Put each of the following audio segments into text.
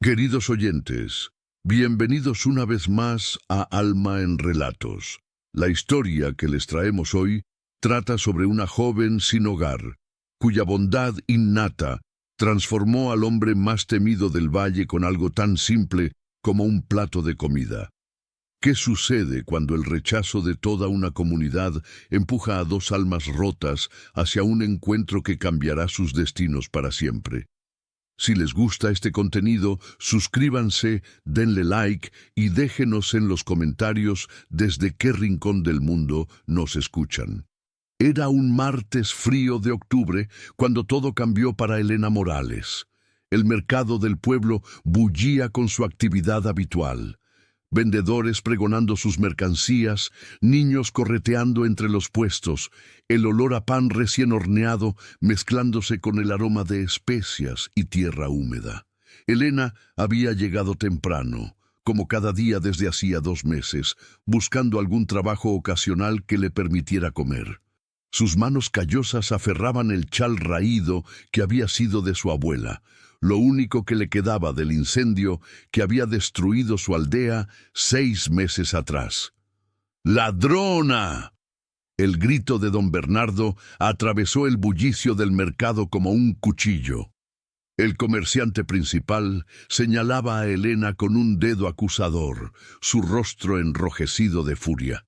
Queridos oyentes, bienvenidos una vez más a Alma en Relatos. La historia que les traemos hoy trata sobre una joven sin hogar, cuya bondad innata transformó al hombre más temido del valle con algo tan simple como un plato de comida. ¿Qué sucede cuando el rechazo de toda una comunidad empuja a dos almas rotas hacia un encuentro que cambiará sus destinos para siempre? Si les gusta este contenido, suscríbanse, denle like y déjenos en los comentarios desde qué rincón del mundo nos escuchan. Era un martes frío de octubre cuando todo cambió para Elena Morales. El mercado del pueblo bullía con su actividad habitual. Vendedores pregonando sus mercancías, niños correteando entre los puestos, el olor a pan recién horneado mezclándose con el aroma de especias y tierra húmeda. Elena había llegado temprano, como cada día desde hacía 2 meses, buscando algún trabajo ocasional que le permitiera comer. Sus manos callosas aferraban el chal raído que había sido de su abuela, lo único que le quedaba del incendio que había destruido su aldea 6 meses atrás. ¡Ladrona! El grito de don Bernardo atravesó el bullicio del mercado como un cuchillo. El comerciante principal señalaba a Elena con un dedo acusador, su rostro enrojecido de furia.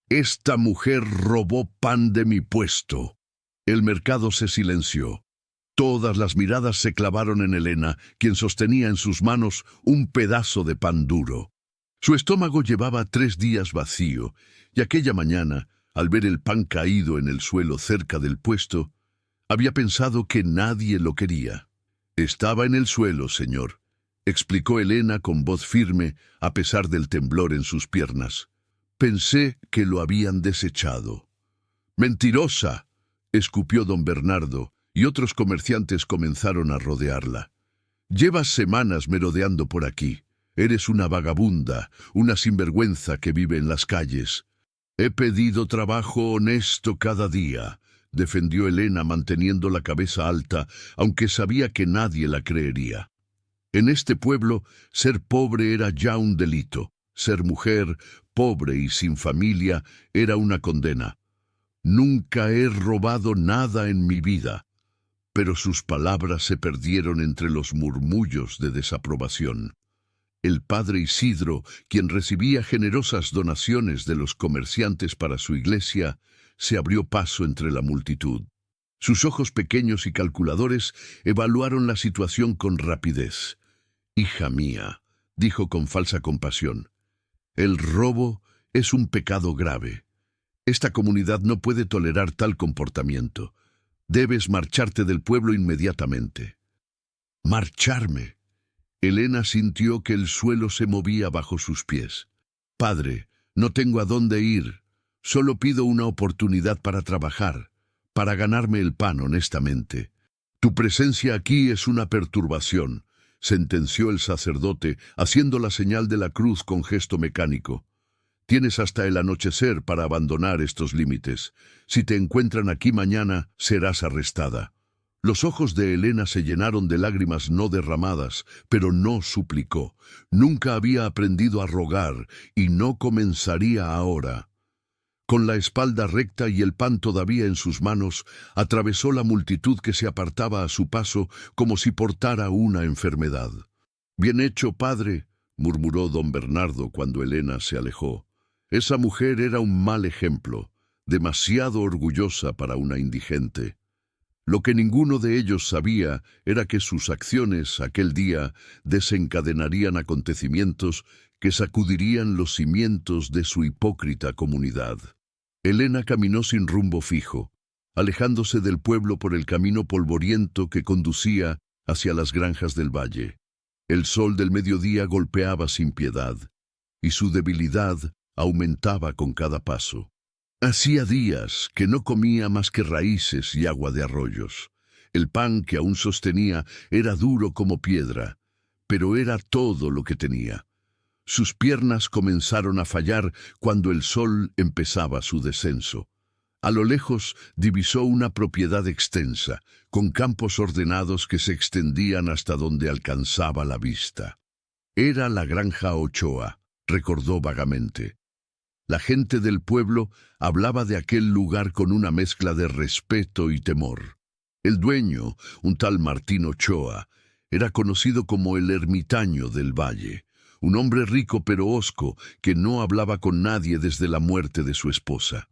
«Esta mujer robó pan de mi puesto». El mercado se silenció. Todas las miradas se clavaron en Elena, quien sostenía en sus manos un pedazo de pan duro. Su estómago llevaba 3 días vacío, y aquella mañana, al ver el pan caído en el suelo cerca del puesto, había pensado que nadie lo quería. «Estaba en el suelo, señor», explicó Elena con voz firme, a pesar del temblor en sus piernas. «Pensé que lo habían desechado». «¡Mentirosa!», escupió don Bernardo, y otros comerciantes comenzaron a rodearla. «Llevas semanas merodeando por aquí. Eres una vagabunda, una sinvergüenza que vive en las calles». «He pedido trabajo honesto cada día», defendió Elena manteniendo la cabeza alta, aunque sabía que nadie la creería. En este pueblo, ser pobre era ya un delito. Ser mujer, pobre y sin familia, era una condena. «Nunca he robado nada en mi vida». Pero sus palabras se perdieron entre los murmullos de desaprobación. El padre Isidro, quien recibía generosas donaciones de los comerciantes para su iglesia, se abrió paso entre la multitud. Sus ojos pequeños y calculadores evaluaron la situación con rapidez. «Hija mía», dijo con falsa compasión, «el robo es un pecado grave. Esta comunidad no puede tolerar tal comportamiento. Debes marcharte del pueblo inmediatamente». «¿Marcharme?». Elena sintió que el suelo se movía bajo sus pies. «Padre, no tengo a dónde ir. Solo pido una oportunidad para trabajar, para ganarme el pan honestamente». «Tu presencia aquí es una perturbación», sentenció el sacerdote, haciendo la señal de la cruz con gesto mecánico. «Tienes hasta el anochecer para abandonar estos límites. Si te encuentran aquí mañana, serás arrestada». Los ojos de Elena se llenaron de lágrimas no derramadas, pero no suplicó. Nunca había aprendido a rogar y no comenzaría ahora. Con la espalda recta y el pan todavía en sus manos, atravesó la multitud que se apartaba a su paso como si portara una enfermedad. «Bien hecho, padre», murmuró don Bernardo cuando Elena se alejó. Esa mujer era un mal ejemplo, demasiado orgullosa para una indigente. Lo que ninguno de ellos sabía era que sus acciones aquel día desencadenarían acontecimientos que sacudirían los cimientos de su hipócrita comunidad. Elena caminó sin rumbo fijo, alejándose del pueblo por el camino polvoriento que conducía hacia las granjas del valle. El sol del mediodía golpeaba sin piedad, y su debilidad aumentaba con cada paso. Hacía días que no comía más que raíces y agua de arroyos. El pan que aún sostenía era duro como piedra, pero era todo lo que tenía. Sus piernas comenzaron a fallar cuando el sol empezaba su descenso. A lo lejos divisó una propiedad extensa, con campos ordenados que se extendían hasta donde alcanzaba la vista. Era la granja Ochoa, recordó vagamente. La gente del pueblo hablaba de aquel lugar con una mezcla de respeto y temor. El dueño, un tal Martín Ochoa, era conocido como el ermitaño del valle, un hombre rico pero hosco que no hablaba con nadie desde la muerte de su esposa.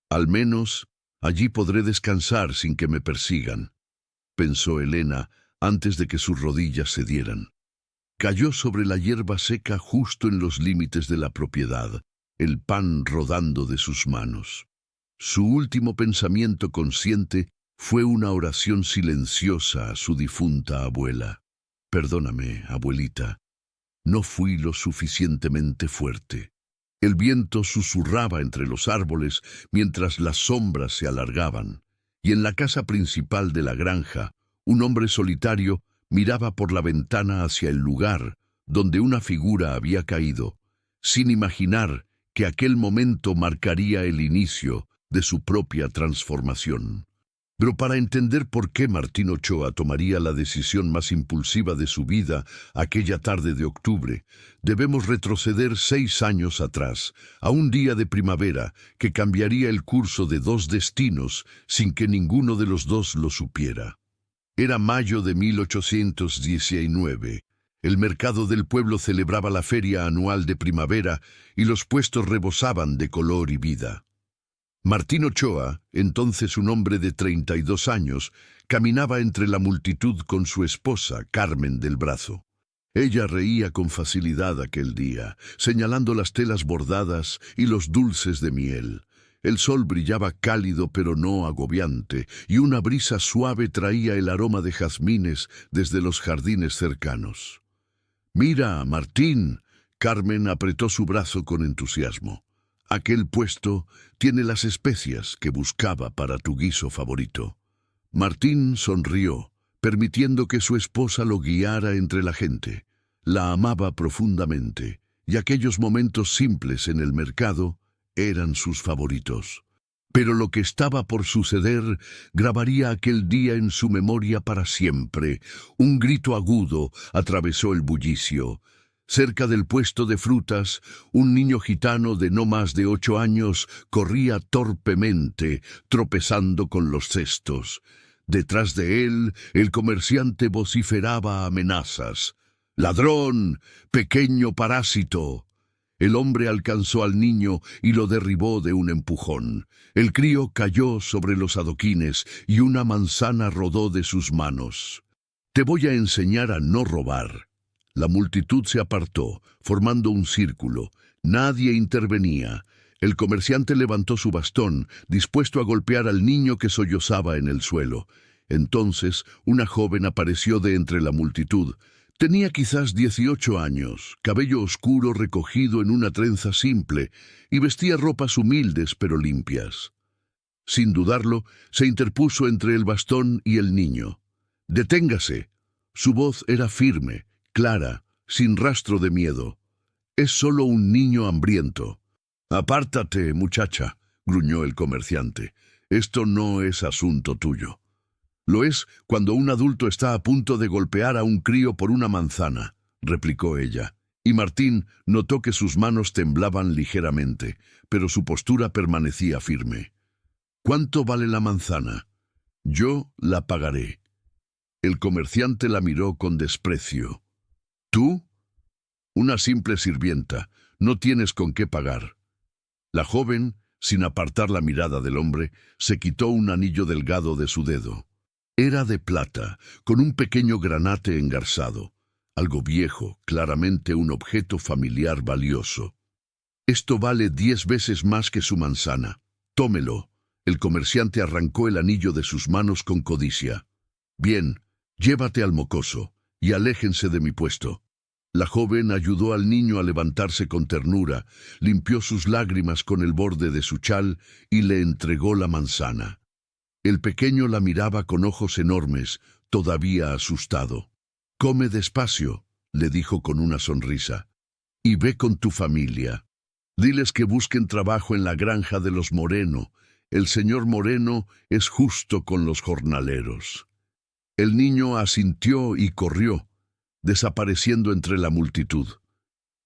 Al menos allí podré descansar sin que me persigan, pensó Elena antes de que sus rodillas cedieran. Cayó sobre la hierba seca justo en los límites de la propiedad, el pan rodando de sus manos. Su último pensamiento consciente fue una oración silenciosa a su difunta abuela. Perdóname, abuelita, no fui lo suficientemente fuerte. El viento susurraba entre los árboles mientras las sombras se alargaban, y en la casa principal de la granja, un hombre solitario miraba por la ventana hacia el lugar donde una figura había caído, sin imaginar que aquel momento marcaría el inicio de su propia transformación. Pero para entender por qué Martín Ochoa tomaría la decisión más impulsiva de su vida aquella tarde de octubre, debemos retroceder 6 años atrás, a un día de primavera que cambiaría el curso de 2 destinos sin que ninguno de los dos lo supiera. Era mayo de 1819. El mercado del pueblo celebraba la feria anual de primavera y los puestos rebosaban de color y vida. Martín Ochoa, entonces un hombre de 32 años, caminaba entre la multitud con su esposa, Carmen, del brazo. Ella reía con facilidad aquel día, señalando las telas bordadas y los dulces de miel. El sol brillaba cálido pero no agobiante, y una brisa suave traía el aroma de jazmines desde los jardines cercanos. «Mira, Martín», Carmen apretó su brazo con entusiasmo. «Aquel puesto tiene las especias que buscaba para tu guiso favorito». Martín sonrió, permitiendo que su esposa lo guiara entre la gente. La amaba profundamente, y aquellos momentos simples en el mercado eran sus favoritos. Pero lo que estaba por suceder grabaría aquel día en su memoria para siempre. Un grito agudo atravesó el bullicio. Cerca del puesto de frutas, un niño gitano de no más de 8 años corría torpemente, tropezando con los cestos. Detrás de él, el comerciante vociferaba amenazas. «¡Ladrón! ¡Pequeño parásito!». El hombre alcanzó al niño y lo derribó de un empujón. El crío cayó sobre los adoquines y una manzana rodó de sus manos. «Te voy a enseñar a no robar». La multitud se apartó, formando un círculo. Nadie intervenía. El comerciante levantó su bastón, dispuesto a golpear al niño que sollozaba en el suelo. Entonces, una joven apareció de entre la multitud. Tenía quizás 18 años, cabello oscuro recogido en una trenza simple, y vestía ropas humildes pero limpias. Sin dudarlo, se interpuso entre el bastón y el niño. «Deténgase». Su voz era firme, clara, sin rastro de miedo. «Es solo un niño hambriento». «Apártate, muchacha», gruñó el comerciante. «Esto no es asunto tuyo». «Lo es cuando un adulto está a punto de golpear a un crío por una manzana», replicó ella. Y Martín notó que sus manos temblaban ligeramente, pero su postura permanecía firme. «¿Cuánto vale la manzana?» «Yo la pagaré». El comerciante la miró con desprecio. «¿Tú? Una simple sirvienta, no tienes con qué pagar». La joven, sin apartar la mirada del hombre, se quitó un anillo delgado de su dedo. Era de plata, con un pequeño granate engarzado, algo viejo, claramente un objeto familiar valioso. «Esto vale 10 veces más que su manzana. Tómelo». El comerciante arrancó el anillo de sus manos con codicia. «Bien, llévate al mocoso, y aléjense de mi puesto». La joven ayudó al niño a levantarse con ternura, limpió sus lágrimas con el borde de su chal y le entregó la manzana. El pequeño la miraba con ojos enormes, todavía asustado. «Come despacio», le dijo con una sonrisa, «y ve con tu familia. Diles que busquen trabajo en la granja de los Moreno. el señor Moreno es justo con los jornaleros. El niño asintió y corrió, desapareciendo entre la multitud.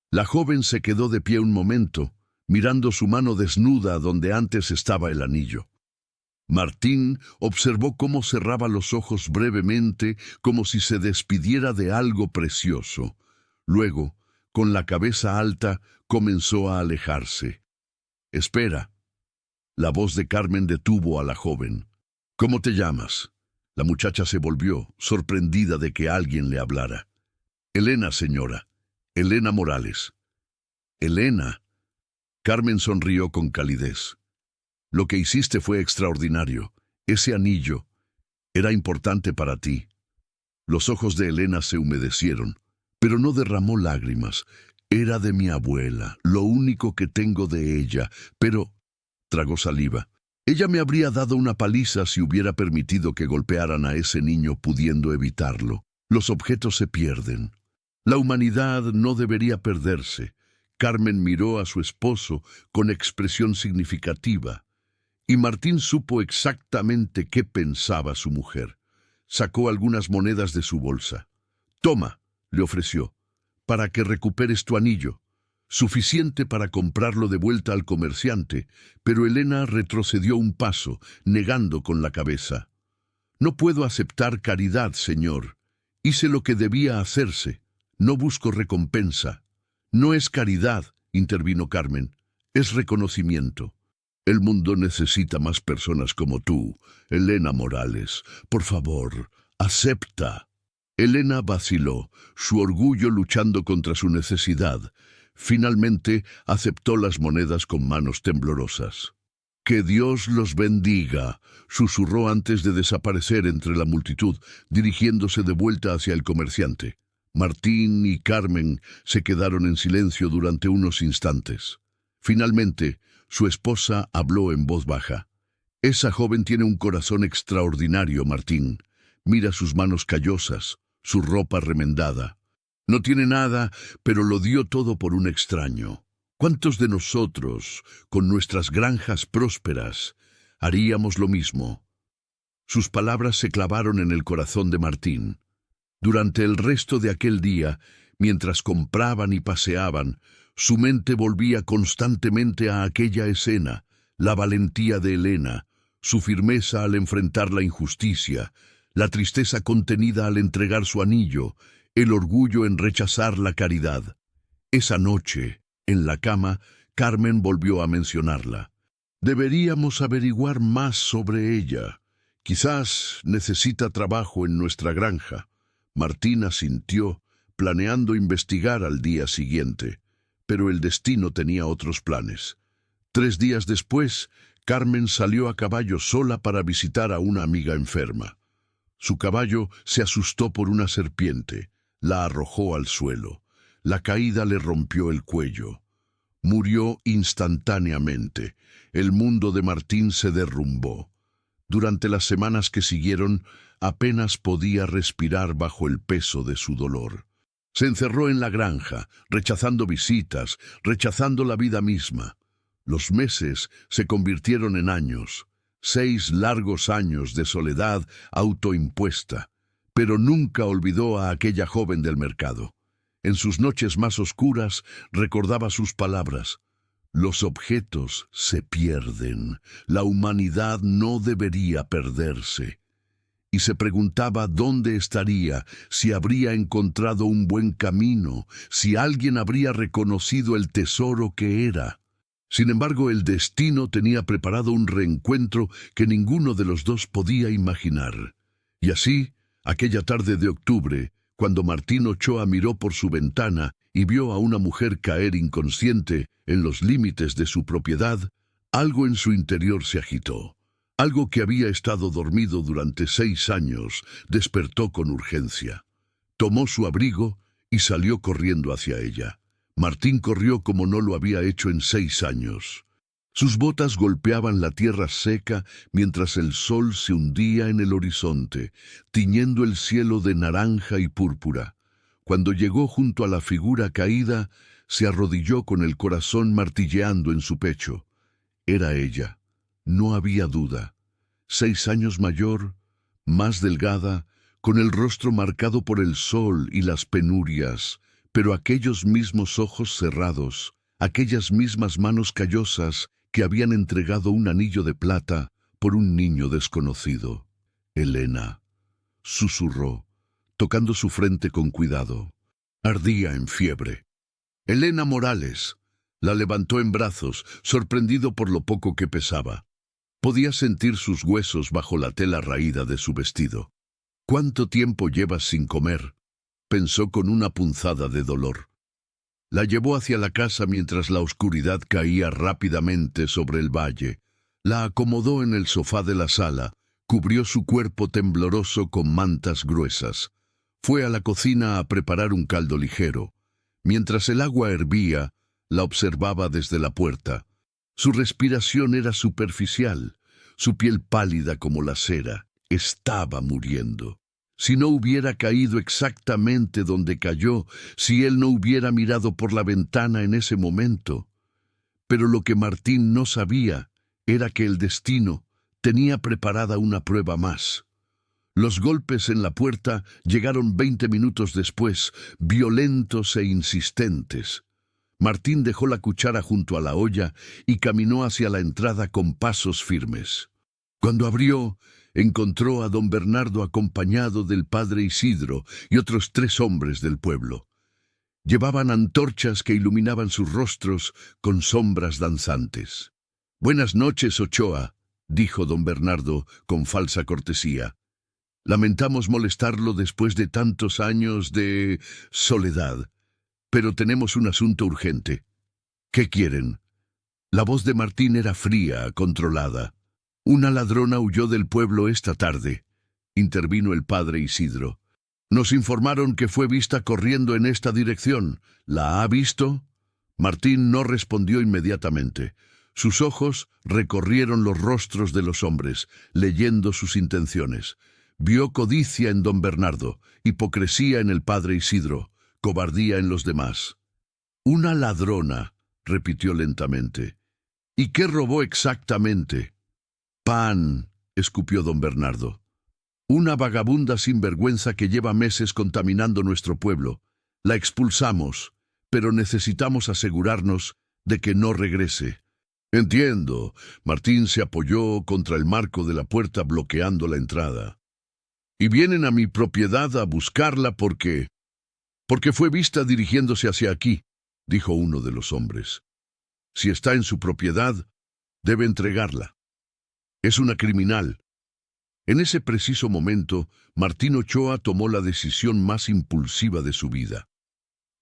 La joven se quedó de pie un momento, mirando su mano desnuda donde antes estaba el anillo. Martín observó cómo cerraba los ojos brevemente, como si se despidiera de algo precioso. Luego, con la cabeza alta, comenzó a alejarse. «Espera». La voz de Carmen detuvo a la joven. «¿Cómo te llamas?». La muchacha se volvió, sorprendida de que alguien le hablara. «Elena, señora. Elena Morales». «Elena». Carmen sonrió con calidez. «Lo que hiciste fue extraordinario. Ese anillo era importante para ti». Los ojos de Elena se humedecieron, pero no derramó lágrimas. «Era de mi abuela, lo único que tengo de ella, pero...» Tragó saliva. «Ella me habría dado una paliza si hubiera permitido que golpearan a ese niño pudiendo evitarlo. Los objetos se pierden. La humanidad no debería perderse». Carmen miró a su esposo con expresión significativa, y Martín supo exactamente qué pensaba su mujer. Sacó algunas monedas de su bolsa. «Toma», le ofreció, «para que recuperes tu anillo». Suficiente para comprarlo de vuelta al comerciante, pero Elena retrocedió un paso, negando con la cabeza. «No puedo aceptar caridad, señor. Hice lo que debía hacerse. No busco recompensa». «No es caridad», intervino Carmen, «es reconocimiento. El mundo necesita más personas como tú, Elena Morales. Por favor, acepta». Elena vaciló, su orgullo luchando contra su necesidad. Finalmente aceptó las monedas con manos temblorosas. «Que Dios los bendiga», susurró antes de desaparecer entre la multitud, dirigiéndose de vuelta hacia el comerciante. Martín y Carmen se quedaron en silencio durante unos instantes. Finalmente, su esposa habló en voz baja. «Esa joven tiene un corazón extraordinario, Martín. Mira sus manos callosas, su ropa remendada. No tiene nada, pero lo dio todo por un extraño. ¿Cuántos de nosotros, con nuestras granjas prósperas, haríamos lo mismo?» Sus palabras se clavaron en el corazón de Martín. Durante el resto de aquel día, mientras compraban y paseaban, su mente volvía constantemente a aquella escena, la valentía de Elena, su firmeza al enfrentar la injusticia, la tristeza contenida al entregar su anillo, el orgullo en rechazar la caridad. Esa noche, en la cama, Carmen volvió a mencionarla. «Deberíamos averiguar más sobre ella. Quizás necesita trabajo en nuestra granja». Martín asintió, planeando investigar al día siguiente, pero el destino tenía otros planes. 3 días después, Carmen salió a caballo sola para visitar a una amiga enferma. Su caballo se asustó por una serpiente, la arrojó al suelo. La caída le rompió el cuello. Murió instantáneamente. El mundo de Martín se derrumbó. Durante las semanas que siguieron, apenas podía respirar bajo el peso de su dolor. Se encerró en la granja, rechazando visitas, rechazando la vida misma. Los meses se convirtieron en años, 6 largos años de soledad autoimpuesta, pero nunca olvidó a aquella joven del mercado. En sus noches más oscuras recordaba sus palabras. «Los objetos se pierden, la humanidad no debería perderse». Y se preguntaba dónde estaría, si habría encontrado un buen camino, si alguien habría reconocido el tesoro que era. Sin embargo, el destino tenía preparado un reencuentro que ninguno de los dos podía imaginar. Y así, aquella tarde de octubre, cuando Martín Ochoa miró por su ventana y vio a una mujer caer inconsciente en los límites de su propiedad, algo en su interior se agitó. Algo que había estado dormido durante 6 años despertó con urgencia. Tomó su abrigo y salió corriendo hacia ella. Martín corrió como no lo había hecho en 6 años. Sus botas golpeaban la tierra seca mientras el sol se hundía en el horizonte, tiñendo el cielo de naranja y púrpura. Cuando llegó junto a la figura caída, se arrodilló con el corazón martilleando en su pecho. Era ella. No había duda. 6 años mayor, más delgada, con el rostro marcado por el sol y las penurias, pero aquellos mismos ojos cerrados, aquellas mismas manos callosas que habían entregado un anillo de plata por un niño desconocido. Elena, susurró, tocando su frente con cuidado. Ardía en fiebre. Elena Morales. La levantó en brazos, sorprendido por lo poco que pesaba. Podía sentir sus huesos bajo la tela raída de su vestido. «¿Cuánto tiempo llevas sin comer?», pensó con una punzada de dolor. La llevó hacia la casa mientras la oscuridad caía rápidamente sobre el valle. La acomodó en el sofá de la sala, cubrió su cuerpo tembloroso con mantas gruesas. Fue a la cocina a preparar un caldo ligero. Mientras el agua hervía, la observaba desde la puerta. Su respiración era superficial, su piel pálida como la cera. Estaba muriendo. Si no hubiera caído exactamente donde cayó, si él no hubiera mirado por la ventana en ese momento. Pero lo que Martín no sabía era que el destino tenía preparada una prueba más. Los golpes en la puerta llegaron 20 minutos después, violentos e insistentes. Martín dejó la cuchara junto a la olla y caminó hacia la entrada con pasos firmes. Cuando abrió, encontró a don Bernardo acompañado del padre Isidro y otros 3 hombres del pueblo. Llevaban antorchas que iluminaban sus rostros con sombras danzantes. «Buenas noches, Ochoa», dijo don Bernardo con falsa cortesía. «Lamentamos molestarlo después de tantos años de soledad, pero tenemos un asunto urgente». «¿Qué quieren?». La voz de Martín era fría, controlada. «Una ladrona huyó del pueblo esta tarde», intervino el padre Isidro. «Nos informaron que fue vista corriendo en esta dirección. ¿La ha visto?». Martín no respondió inmediatamente. Sus ojos recorrieron los rostros de los hombres, leyendo sus intenciones. Vio codicia en don Bernardo, hipocresía en el padre Isidro, cobardía en los demás. «Una ladrona», repitió lentamente. «¿Y qué robó exactamente?». «Pan», escupió don Bernardo. «Una vagabunda sinvergüenza que lleva meses contaminando nuestro pueblo. La expulsamos, pero necesitamos asegurarnos de que no regrese». «Entiendo». Martín se apoyó contra el marco de la puerta bloqueando la entrada. «Y vienen a mi propiedad a buscarla porque fue vista dirigiéndose hacia aquí», dijo uno de los hombres. «Si está en su propiedad, debe entregarla. Es una criminal». En ese preciso momento, Martín Ochoa tomó la decisión más impulsiva de su vida.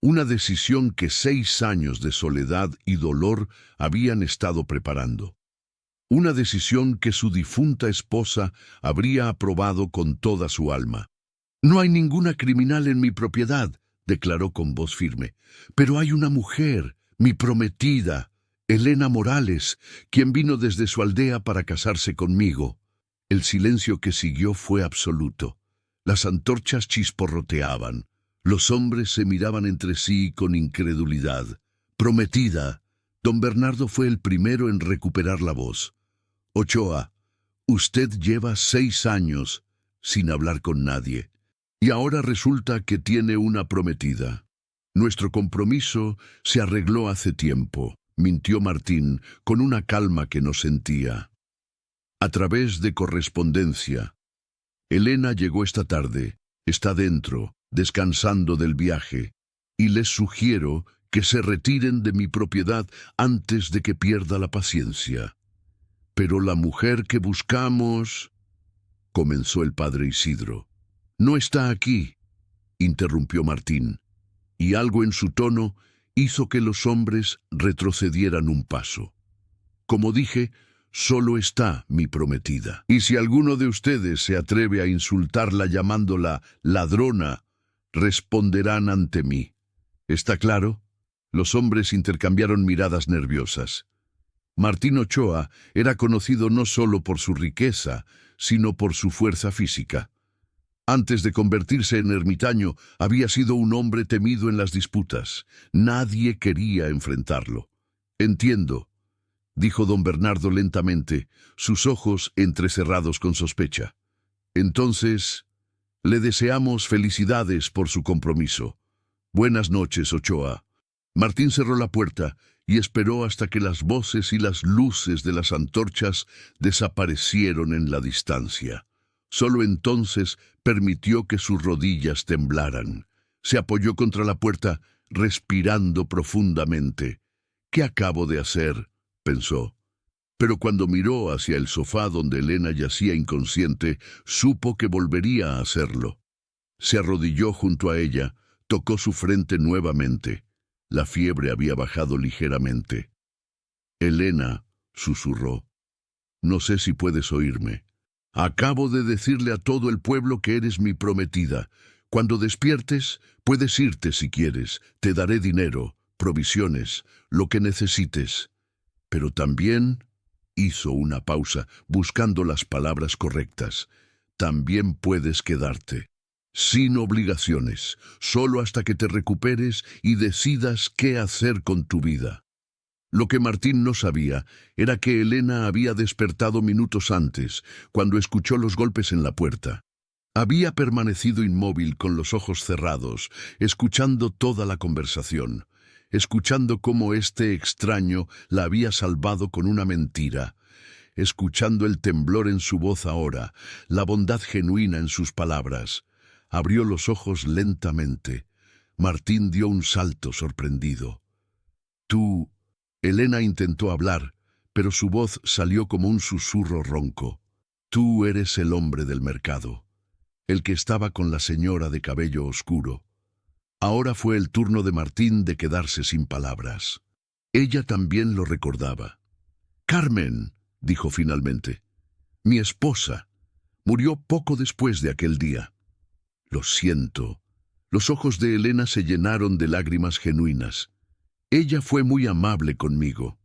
Una decisión que 6 años de soledad y dolor habían estado preparando. Una decisión que su difunta esposa habría aprobado con toda su alma. «No hay ninguna criminal en mi propiedad», declaró con voz firme. «Pero hay una mujer, mi prometida, Elena Morales, quien vino desde su aldea para casarse conmigo». El silencio que siguió fue absoluto. Las antorchas chisporroteaban. Los hombres se miraban entre sí con incredulidad. «Prometida». Don Bernardo fue el primero en recuperar la voz. «Ochoa, usted lleva 6 años sin hablar con nadie. Y ahora resulta que tiene una prometida. Nuestro compromiso se arregló hace tiempo», mintió Martín con una calma que no sentía. «A través de correspondencia. Elena llegó esta tarde, está dentro, descansando del viaje, y les sugiero que se retiren de mi propiedad antes de que pierda la paciencia». «Pero la mujer que buscamos», comenzó el padre Isidro. «No está aquí», interrumpió Martín, y algo en su tono hizo que los hombres retrocedieran un paso. «Como dije, solo está mi prometida. Y si alguno de ustedes se atreve a insultarla llamándola ladrona, responderán ante mí. ¿Está claro?». Los hombres intercambiaron miradas nerviosas. Martín Ochoa era conocido no solo por su riqueza, sino por su fuerza física. Antes de convertirse en ermitaño, había sido un hombre temido en las disputas. Nadie quería enfrentarlo. «Entiendo», dijo don Bernardo lentamente, sus ojos entrecerrados con sospecha. Entonces, le deseamos felicidades por su compromiso. Buenas noches, Ochoa. Martín cerró la puerta y esperó hasta que las voces y las luces de las antorchas desaparecieron en la distancia. Solo entonces permitió que sus rodillas temblaran. Se apoyó contra la puerta, respirando profundamente. «¿Qué acabo de hacer?», pensó. Pero cuando miró hacia el sofá donde Elena yacía inconsciente, supo que volvería a hacerlo. Se arrodilló junto a ella, tocó su frente nuevamente. La fiebre había bajado ligeramente. «Elena», susurró, «no sé si puedes oírme. Acabo de decirle a todo el pueblo que eres mi prometida. Cuando despiertes, puedes irte si quieres. Te daré dinero, provisiones, lo que necesites. Pero también», hizo una pausa, buscando las palabras correctas, «también puedes quedarte. Sin obligaciones, solo hasta que te recuperes y decidas qué hacer con tu vida». Lo que Martín no sabía era que Elena había despertado minutos antes, cuando escuchó los golpes en la puerta. Había permanecido inmóvil con los ojos cerrados, escuchando toda la conversación, escuchando cómo este extraño la había salvado con una mentira, escuchando el temblor en su voz ahora, la bondad genuina en sus palabras. Abrió los ojos lentamente. Martín dio un salto sorprendido. «Tú...» Elena intentó hablar, pero su voz salió como un susurro ronco. «Tú eres el hombre del mercado, el que estaba con la señora de cabello oscuro». Ahora fue el turno de Martín de quedarse sin palabras. Ella también lo recordaba. «Carmen», dijo finalmente, «mi esposa, murió poco después de aquel día». «Lo siento». Los ojos de Elena se llenaron de lágrimas genuinas. «Ella fue muy amable conmigo.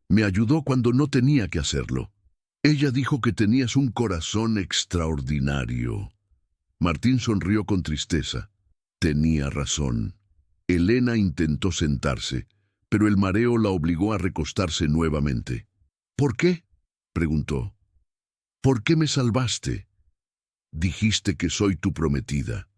Me ayudó cuando no tenía que hacerlo. Ella dijo que tenías un corazón extraordinario». Martín sonrió con tristeza. Tenía razón. Elena intentó sentarse, pero el mareo la obligó a recostarse nuevamente. «¿Por qué?», preguntó. «¿Por qué me salvaste? Dijiste que soy tu prometida».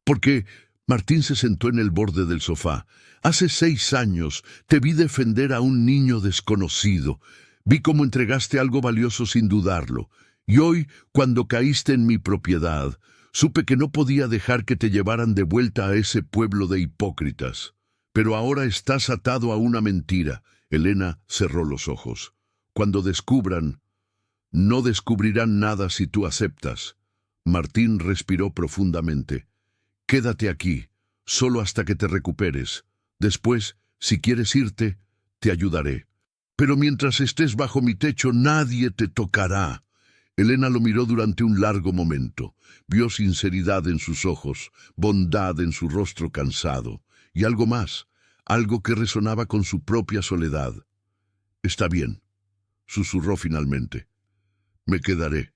«Porque...» Martín se sentó en el borde del sofá. «Hace 6 años te vi defender a un niño desconocido. Vi cómo entregaste algo valioso sin dudarlo. Y hoy, cuando caíste en mi propiedad, supe que no podía dejar que te llevaran de vuelta a ese pueblo de hipócritas. Pero ahora estás atado a una mentira». Elena cerró los ojos. «Cuando descubran, no descubrirán nada si tú aceptas». Martín respiró profundamente. «Quédate aquí, solo hasta que te recuperes. Después, si quieres irte, te ayudaré. Pero mientras estés bajo mi techo, nadie te tocará». Elena lo miró durante un largo momento. Vio sinceridad en sus ojos, bondad en su rostro cansado, y algo más, algo que resonaba con su propia soledad. «Está bien», susurró finalmente. «Me quedaré,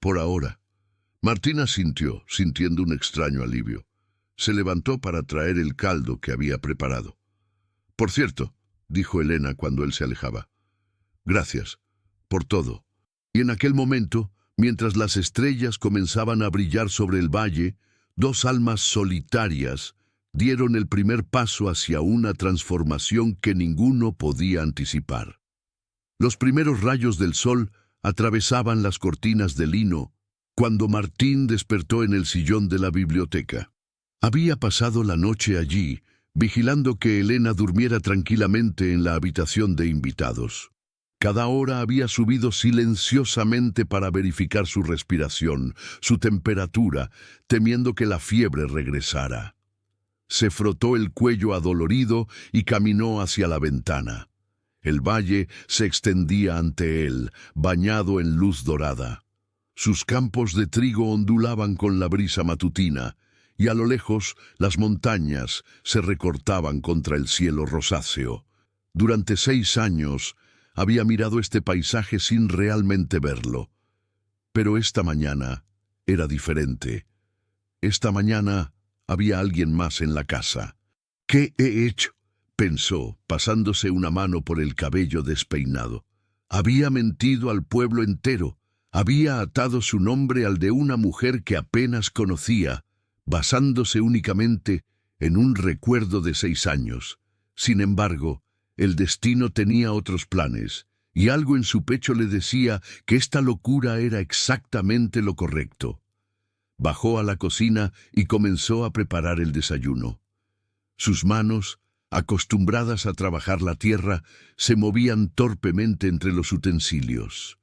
por ahora». Martín asintió, sintiendo un extraño alivio. Se levantó para traer el caldo que había preparado. «Por cierto», dijo Elena cuando él se alejaba, «gracias por todo». Y en aquel momento, mientras las estrellas comenzaban a brillar sobre el valle, 2 almas solitarias dieron el primer paso hacia una transformación que ninguno podía anticipar. Los primeros rayos del sol atravesaban las cortinas de lino cuando Martín despertó en el sillón de la biblioteca. Había pasado la noche allí, vigilando que Elena durmiera tranquilamente en la habitación de invitados. Cada hora había subido silenciosamente para verificar su respiración, su temperatura, temiendo que la fiebre regresara. Se frotó el cuello adolorido y caminó hacia la ventana. El valle se extendía ante él, bañado en luz dorada. Sus campos de trigo ondulaban con la brisa matutina, y a lo lejos las montañas se recortaban contra el cielo rosáceo. Durante 6 años había mirado este paisaje sin realmente verlo. Pero esta mañana era diferente. Esta mañana había alguien más en la casa. «¿Qué he hecho?», pensó, pasándose una mano por el cabello despeinado. Había mentido al pueblo entero. Había atado su nombre al de una mujer que apenas conocía, basándose únicamente en un recuerdo de 6 años. Sin embargo, el destino tenía otros planes, y algo en su pecho le decía que esta locura era exactamente lo correcto. Bajó a la cocina y comenzó a preparar el desayuno. Sus manos, acostumbradas a trabajar la tierra, se movían torpemente entre los utensilios.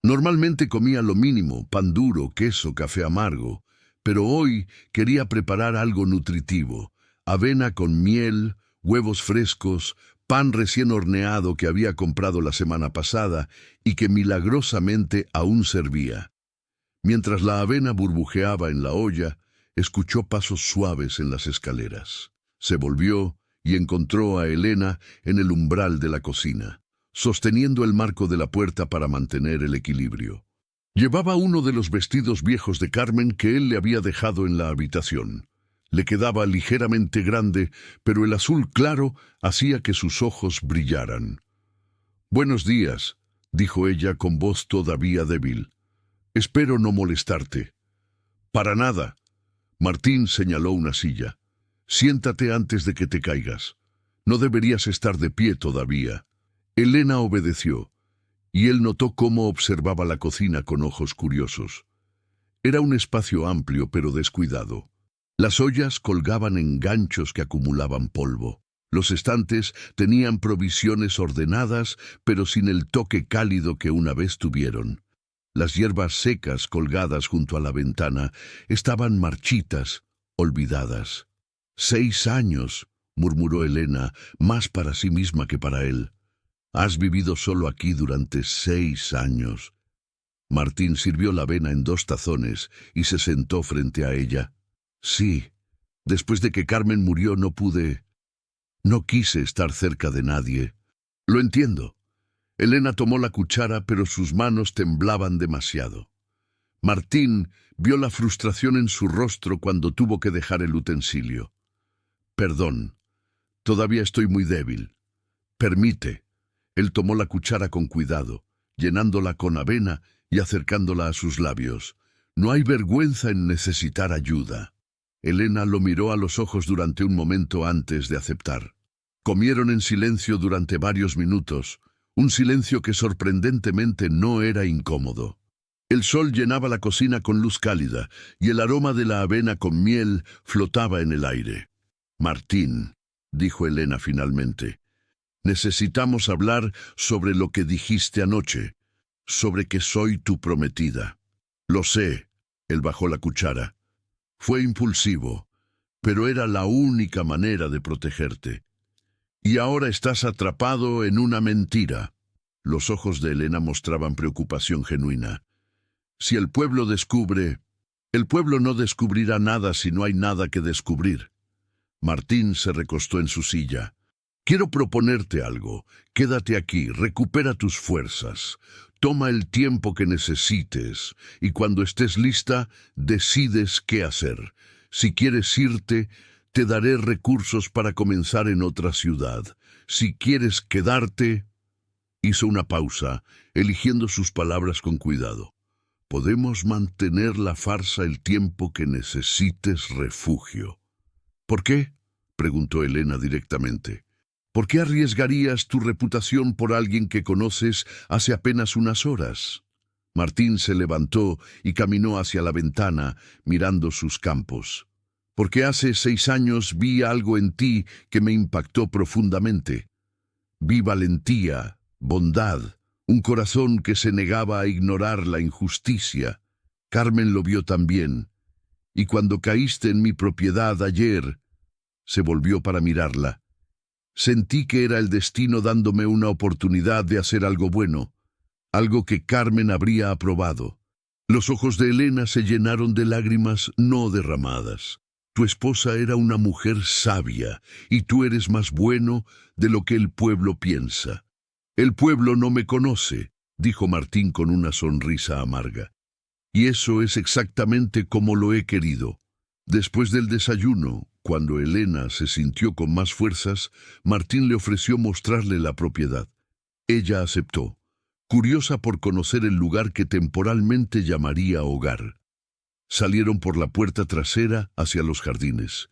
Normalmente comía lo mínimo: pan duro, queso, café amargo, pero hoy quería preparar algo nutritivo: avena con miel, huevos frescos, pan recién horneado que había comprado la semana pasada y que milagrosamente aún servía. Mientras la avena burbujeaba en la olla, escuchó pasos suaves en las escaleras. Se volvió y encontró a Elena en el umbral de la cocina, sosteniendo el marco de la puerta para mantener el equilibrio. Llevaba uno de los vestidos viejos de Carmen que él le había dejado en la habitación. Le quedaba ligeramente grande, pero el azul claro hacía que sus ojos brillaran. «Buenos días», dijo ella con voz todavía débil. «Espero no molestarte». «Para nada». Martín señaló una silla. «Siéntate antes de que te caigas. No deberías estar de pie todavía». Elena obedeció, y él notó cómo observaba la cocina con ojos curiosos. Era un espacio amplio pero descuidado. Las ollas colgaban en ganchos que acumulaban polvo. Los estantes tenían provisiones ordenadas, pero sin el toque cálido que una vez tuvieron. Las hierbas secas colgadas junto a la ventana estaban marchitas, olvidadas. 6 años, murmuró Elena, más para sí misma que para él. Has vivido solo aquí durante 6 años. Martín sirvió la avena en 2 tazones y se sentó frente a ella. Sí, después de que Carmen murió no quise estar cerca de nadie. Lo entiendo. Elena tomó la cuchara, pero sus manos temblaban demasiado. Martín vio la frustración en su rostro cuando tuvo que dejar el utensilio. Perdón, todavía estoy muy débil. Permite. Él tomó la cuchara con cuidado, llenándola con avena y acercándola a sus labios. No hay vergüenza en necesitar ayuda. Elena lo miró a los ojos durante un momento antes de aceptar. Comieron en silencio durante varios minutos, un silencio que sorprendentemente no era incómodo. El sol llenaba la cocina con luz cálida y el aroma de la avena con miel flotaba en el aire. Martín, dijo Elena finalmente, necesitamos hablar sobre lo que dijiste anoche, sobre que soy tu prometida. Lo sé, él bajó la cuchara. Fue impulsivo, pero era la única manera de protegerte. Y ahora estás atrapado en una mentira. Los ojos de Elena mostraban preocupación genuina. Si el pueblo descubre... El pueblo no descubrirá nada si no hay nada que descubrir. Martín se recostó en su silla. Quiero proponerte algo. Quédate aquí, recupera tus fuerzas. Toma el tiempo que necesites y cuando estés lista, decides qué hacer. Si quieres irte, te daré recursos para comenzar en otra ciudad. Si quieres quedarte... Hizo una pausa, eligiendo sus palabras con cuidado. Podemos mantener la farsa el tiempo que necesites refugio. ¿Por qué?, preguntó Elena directamente. ¿Por qué arriesgarías tu reputación por alguien que conoces hace apenas unas horas? Martín se levantó y caminó hacia la ventana, mirando sus campos. Porque hace 6 años vi algo en ti que me impactó profundamente. Vi valentía, bondad, un corazón que se negaba a ignorar la injusticia. Carmen lo vio también. Y cuando caíste en mi propiedad ayer, se volvió para mirarla. Sentí que era el destino dándome una oportunidad de hacer algo bueno, algo que Carmen habría aprobado. Los ojos de Elena se llenaron de lágrimas no derramadas. Tu esposa era una mujer sabia, y tú eres más bueno de lo que el pueblo piensa. El pueblo no me conoce, dijo Martín con una sonrisa amarga. Y eso es exactamente como lo he querido. Después del desayuno, cuando Elena se sintió con más fuerzas, Martín le ofreció mostrarle la propiedad. Ella aceptó. curiosa por conocer el lugar que temporalmente llamaría hogar. Salieron por la puerta trasera hacia los jardines.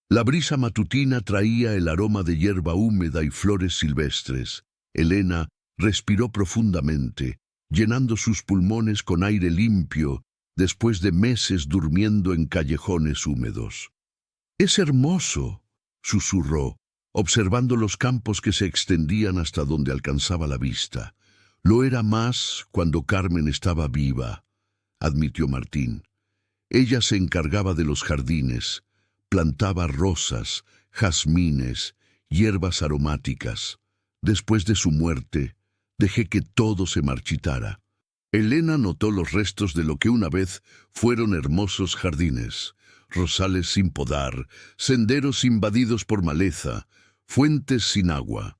La brisa matutina traía el aroma de hierba húmeda y flores silvestres. Elena respiró profundamente, llenando sus pulmones con aire limpio después de meses durmiendo en callejones húmedos. «Es hermoso», susurró, observando los campos que se extendían hasta donde alcanzaba la vista. «Lo era más cuando Carmen estaba viva», admitió Martín. Ella se encargaba de los jardines, plantaba rosas, jazmines, hierbas aromáticas. Después de su muerte, dejé que todo se marchitara. Elena notó los restos de lo que una vez fueron hermosos jardines, rosales sin podar, senderos invadidos por maleza, fuentes sin agua.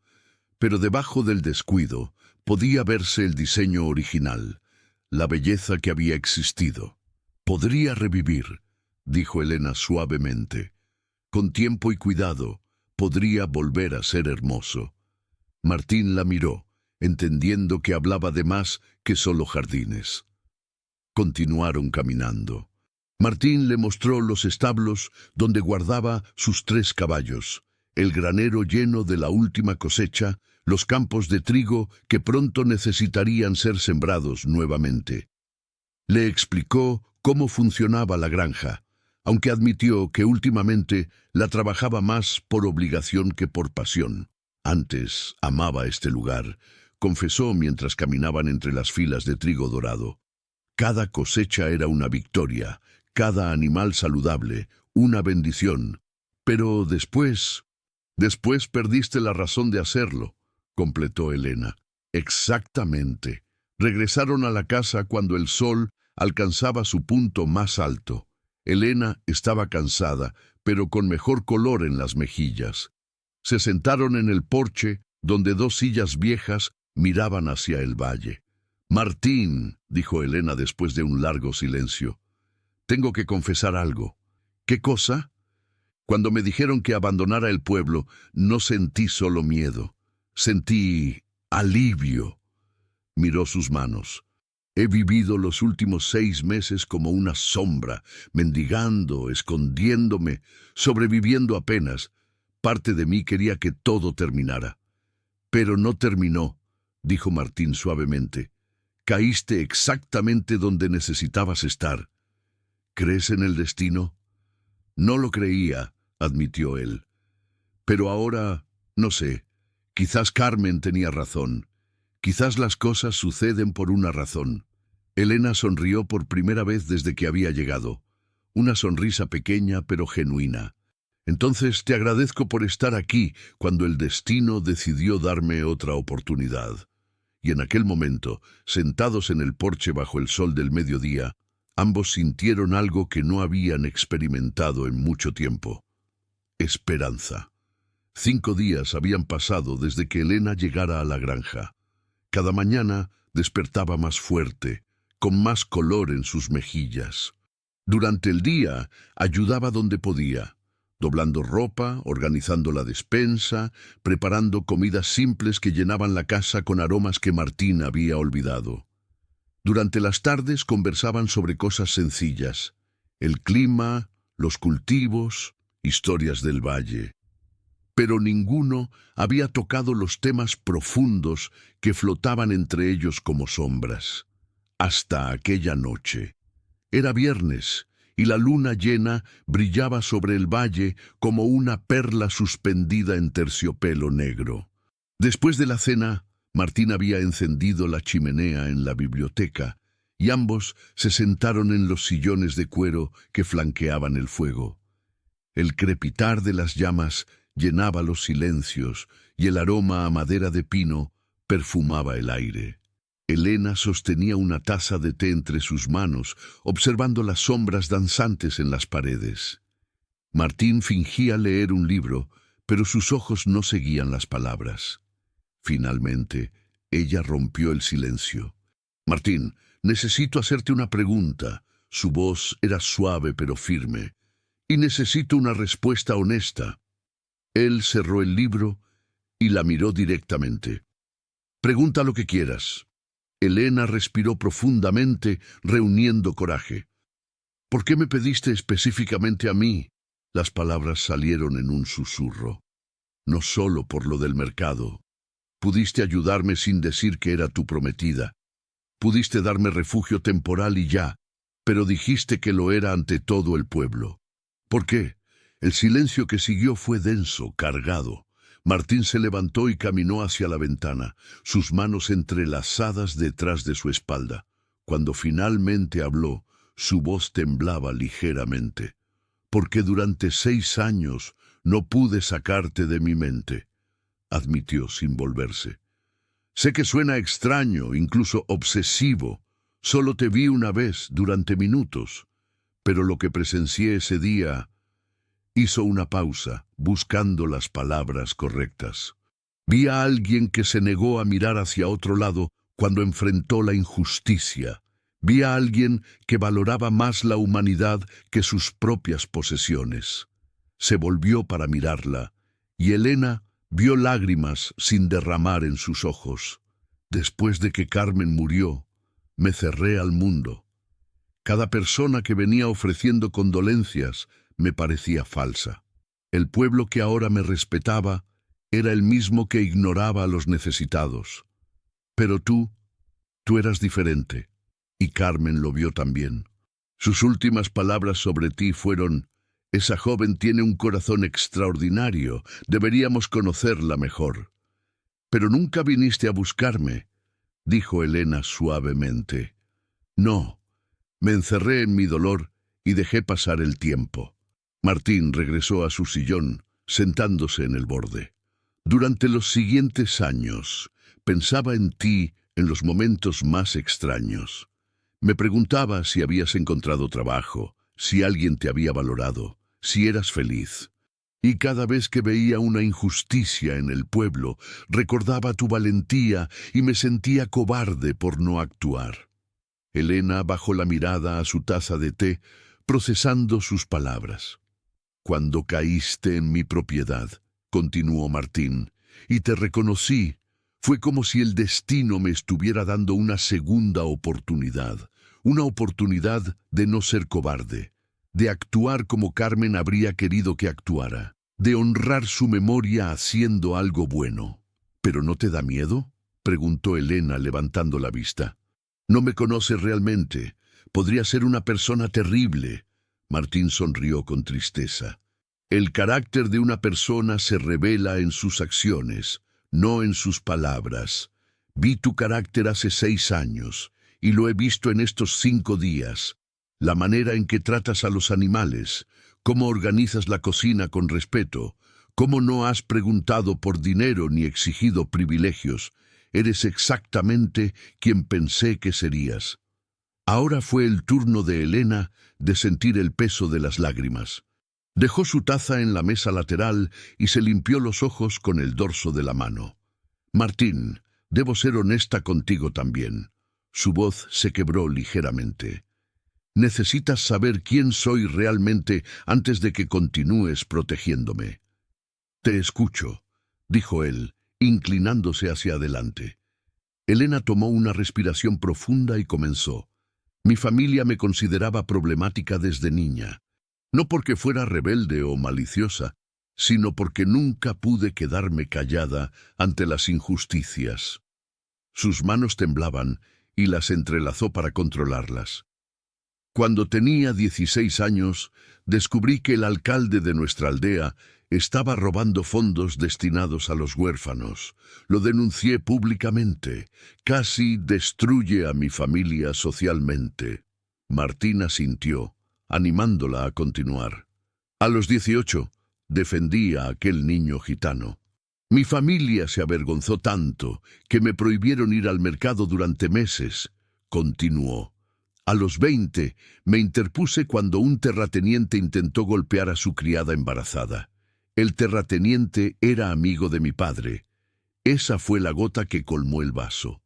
Pero debajo del descuido podía verse el diseño original, la belleza que había existido. «Podría revivir», dijo Elena suavemente. «Con tiempo y cuidado, podría volver a ser hermoso». Martín la miró, entendiendo que hablaba de más que solo jardines. Continuaron caminando. Martín le mostró los establos donde guardaba sus 3 caballos, el granero lleno de la última cosecha, los campos de trigo que pronto necesitarían ser sembrados nuevamente. Le explicó cómo funcionaba la granja, aunque admitió que últimamente la trabajaba más por obligación que por pasión. Antes amaba este lugar, confesó mientras caminaban entre las filas de trigo dorado. Cada cosecha era una victoria, cada animal saludable, una bendición. Pero después perdiste la razón de hacerlo, completó Elena. Exactamente. Regresaron a la casa cuando el sol alcanzaba su punto más alto. Elena estaba cansada, pero con mejor color en las mejillas. Se sentaron en el porche, donde 2 sillas viejas miraban hacia el valle. «Martín», dijo Elena después de un largo silencio, «tengo que confesar algo». «¿Qué cosa?» «Cuando me dijeron que abandonara el pueblo, no sentí solo miedo. Sentí alivio». Miró sus manos. «He vivido los últimos 6 meses como una sombra, mendigando, escondiéndome, sobreviviendo apenas. Parte de mí quería que todo terminara. Pero no terminó», dijo Martín suavemente. «Caíste exactamente donde necesitabas estar». «¿Crees en el destino?» «No lo creía», admitió él. «Pero ahora, no sé, quizás Carmen tenía razón. Quizás las cosas suceden por una razón». Elena sonrió por primera vez desde que había llegado. Una sonrisa pequeña pero genuina. «Entonces te agradezco por estar aquí cuando el destino decidió darme otra oportunidad». Y en aquel momento, sentados en el porche bajo el sol del mediodía, ambos sintieron algo que no habían experimentado en mucho tiempo. Esperanza. 5 días habían pasado desde que Elena llegara a la granja. Cada mañana despertaba más fuerte, con más color en sus mejillas. Durante el día ayudaba donde podía, doblando ropa, organizando la despensa, preparando comidas simples que llenaban la casa con aromas que Martín había olvidado. Durante las tardes conversaban sobre cosas sencillas: el clima, los cultivos, historias del valle. Pero ninguno había tocado los temas profundos que flotaban entre ellos como sombras. Hasta aquella noche. Era viernes, y la luna llena brillaba sobre el valle como una perla suspendida en terciopelo negro. Después de la cena, Martín había encendido la chimenea en la biblioteca, y ambos se sentaron en los sillones de cuero que flanqueaban el fuego. El crepitar de las llamas llenaba los silencios, y el aroma a madera de pino perfumaba el aire. Elena sostenía una taza de té entre sus manos, observando las sombras danzantes en las paredes. Martín fingía leer un libro, pero sus ojos no seguían las palabras. Finalmente, ella rompió el silencio. «Martín, necesito hacerte una pregunta». Su voz era suave pero firme. «Y necesito una respuesta honesta». Él cerró el libro y la miró directamente. «Pregunta lo que quieras». Elena respiró profundamente, reuniendo coraje. ¿Por qué me pediste específicamente a mí? Las palabras salieron en un susurro. No solo por lo del mercado. Pudiste ayudarme sin decir que era tu prometida. Pudiste darme refugio temporal y ya, pero dijiste que lo era ante todo el pueblo. ¿Por qué? El silencio que siguió fue denso, cargado. Martín se levantó y caminó hacia la ventana, sus manos entrelazadas detrás de su espalda. Cuando finalmente habló, su voz temblaba ligeramente. Porque durante 6 años no pude sacarte de mi mente, admitió sin volverse. Sé que suena extraño, incluso obsesivo. Solo te vi una vez, durante minutos. Pero lo que presencié ese día... Hizo una pausa, buscando las palabras correctas. Vi a alguien que se negó a mirar hacia otro lado cuando enfrentó la injusticia. Vi a alguien que valoraba más la humanidad que sus propias posesiones. Se volvió para mirarla, y Elena vio lágrimas sin derramar en sus ojos. Después de que Carmen murió, me cerré al mundo. Cada persona que venía ofreciendo condolencias me parecía falsa. El pueblo que ahora me respetaba era el mismo que ignoraba a los necesitados. Pero tú eras diferente, y Carmen lo vio también. Sus últimas palabras sobre ti fueron: esa joven tiene un corazón extraordinario, deberíamos conocerla mejor. Pero nunca viniste a buscarme, dijo Elena suavemente. No, me encerré en mi dolor y dejé pasar el tiempo. Martín regresó a su sillón, sentándose en el borde. Durante los siguientes años, pensaba en ti en los momentos más extraños. Me preguntaba si habías encontrado trabajo, si alguien te había valorado, si eras feliz. Y cada vez que veía una injusticia en el pueblo, recordaba tu valentía y me sentía cobarde por no actuar. Elena bajó la mirada a su taza de té, procesando sus palabras. Cuando caíste en mi propiedad, continuó Martín, y te reconocí, fue como si el destino me estuviera dando una segunda oportunidad, una oportunidad de no ser cobarde, de actuar como Carmen habría querido que actuara, de honrar su memoria haciendo algo bueno. ¿Pero no te da miedo?, preguntó Elena levantando la vista. No me conoces realmente. Podría ser una persona terrible. Martín sonrió con tristeza. El carácter de una persona se revela en sus acciones, no en sus palabras. Vi tu carácter hace 6 años, y lo he visto en estos 5 días. La manera en que tratas a los animales, cómo organizas la cocina con respeto, cómo no has preguntado por dinero ni exigido privilegios. Eres exactamente quien pensé que serías. Ahora fue el turno de Elena de sentir el peso de las lágrimas. Dejó su taza en la mesa lateral y se limpió los ojos con el dorso de la mano. Martín, debo ser honesta contigo también. Su voz se quebró ligeramente. Necesitas saber quién soy realmente antes de que continúes protegiéndome. Te escucho, dijo él, inclinándose hacia adelante. Elena tomó una respiración profunda y comenzó. Mi familia me consideraba problemática desde niña. No porque fuera rebelde o maliciosa, sino porque nunca pude quedarme callada ante las injusticias. Sus manos temblaban y las entrelazó para controlarlas. Cuando tenía 16 años, descubrí que el alcalde de nuestra aldea estaba robando fondos destinados a los huérfanos. Lo denuncié públicamente. Casi destruye a mi familia socialmente. Martina sintió, animándola a continuar. A los 18, defendí a aquel niño gitano. Mi familia se avergonzó tanto que me prohibieron ir al mercado durante meses, continuó. A los 20, me interpuse cuando un terrateniente intentó golpear a su criada embarazada. El terrateniente era amigo de mi padre. Esa fue la gota que colmó el vaso.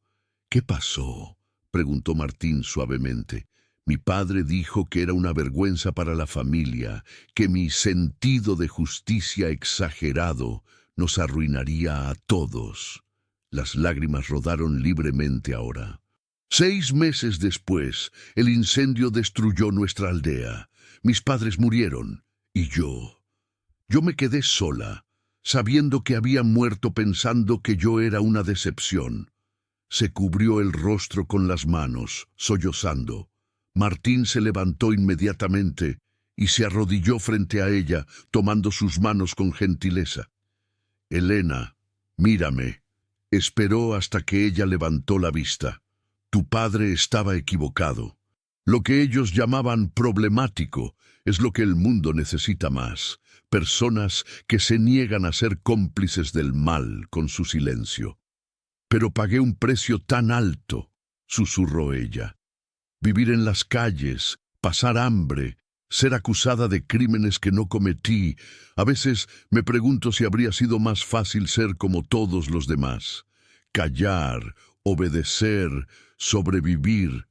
¿Qué pasó?, preguntó Martín suavemente. Mi padre dijo que era una vergüenza para la familia, que mi sentido de justicia exagerado nos arruinaría a todos. Las lágrimas rodaron libremente ahora. 6 meses después, el incendio destruyó nuestra aldea. Mis padres murieron, y yo me quedé sola, sabiendo que había muerto pensando que yo era una decepción. Se cubrió el rostro con las manos, sollozando. Martín se levantó inmediatamente y se arrodilló frente a ella, tomando sus manos con gentileza. Elena, mírame. Esperó hasta que ella levantó la vista. Tu padre estaba equivocado. Lo que ellos llamaban problemático es lo que el mundo necesita más. Personas que se niegan a ser cómplices del mal con su silencio. Pero pagué un precio tan alto, susurró ella. Vivir en las calles, pasar hambre, ser acusada de crímenes que no cometí. A veces me pregunto si habría sido más fácil ser como todos los demás. Callar, obedecer, sobrevivir.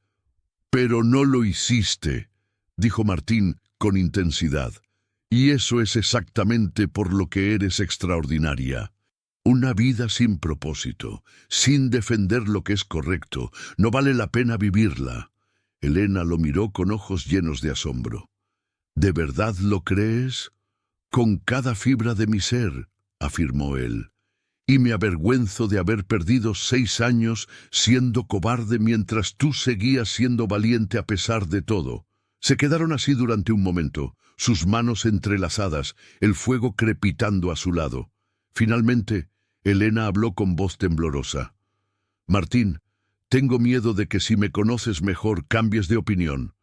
Pero no lo hiciste, dijo Martín con intensidad. Y eso es exactamente por lo que eres extraordinaria. Una vida sin propósito, sin defender lo que es correcto, no vale la pena vivirla. Elena lo miró con ojos llenos de asombro. ¿De verdad lo crees? Con cada fibra de mi ser, afirmó él. Y me avergüenzo de haber perdido 6 años siendo cobarde mientras tú seguías siendo valiente a pesar de todo. Se quedaron así durante un momento, sus manos entrelazadas, el fuego crepitando a su lado. Finalmente, Elena habló con voz temblorosa. Martín, tengo miedo de que si me conoces mejor cambies de opinión.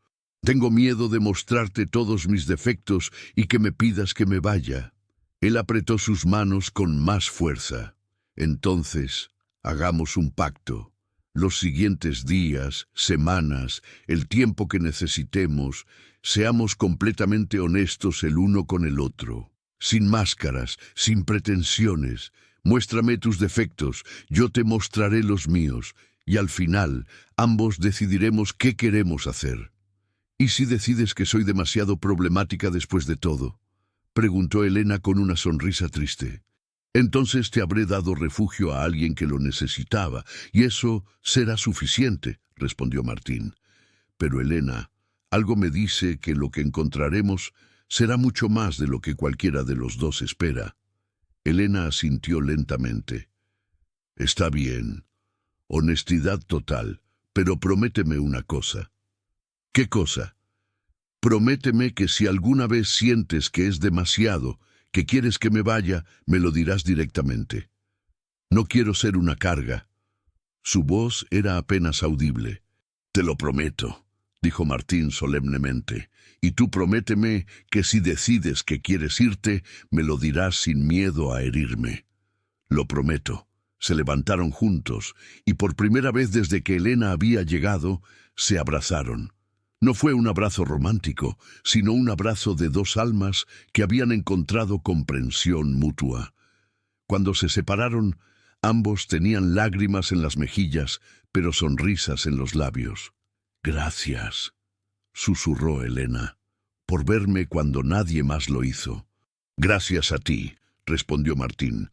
Tengo miedo de mostrarte todos mis defectos y que me pidas que me vaya. Él apretó sus manos con más fuerza. Entonces, hagamos un pacto. Los siguientes días, semanas, el tiempo que necesitemos, seamos completamente honestos el uno con el otro. Sin máscaras, sin pretensiones. Muéstrame tus defectos, yo te mostraré los míos, y al final, ambos decidiremos qué queremos hacer. ¿Y si decides que soy demasiado problemática después de todo?, preguntó Elena con una sonrisa triste. Entonces te habré dado refugio a alguien que lo necesitaba, y eso será suficiente, respondió Martín. Pero Elena, algo me dice que lo que encontraremos será mucho más de lo que cualquiera de los dos espera. Elena asintió lentamente. Está bien. Honestidad total, pero prométeme una cosa. ¿Qué cosa? Prométeme que si alguna vez sientes que es demasiado, que quieres que me vaya, me lo dirás directamente. No quiero ser una carga. Su voz era apenas audible. Te lo prometo, dijo Martín solemnemente, y tú prométeme que si decides que quieres irte, me lo dirás sin miedo a herirme. Lo prometo. Se levantaron juntos, y por primera vez desde que Elena había llegado, se abrazaron. No fue un abrazo romántico, sino un abrazo de dos almas que habían encontrado comprensión mutua. Cuando se separaron, ambos tenían lágrimas en las mejillas, pero sonrisas en los labios. «Gracias», susurró Elena, «por verme cuando nadie más lo hizo». «Gracias a ti», respondió Martín,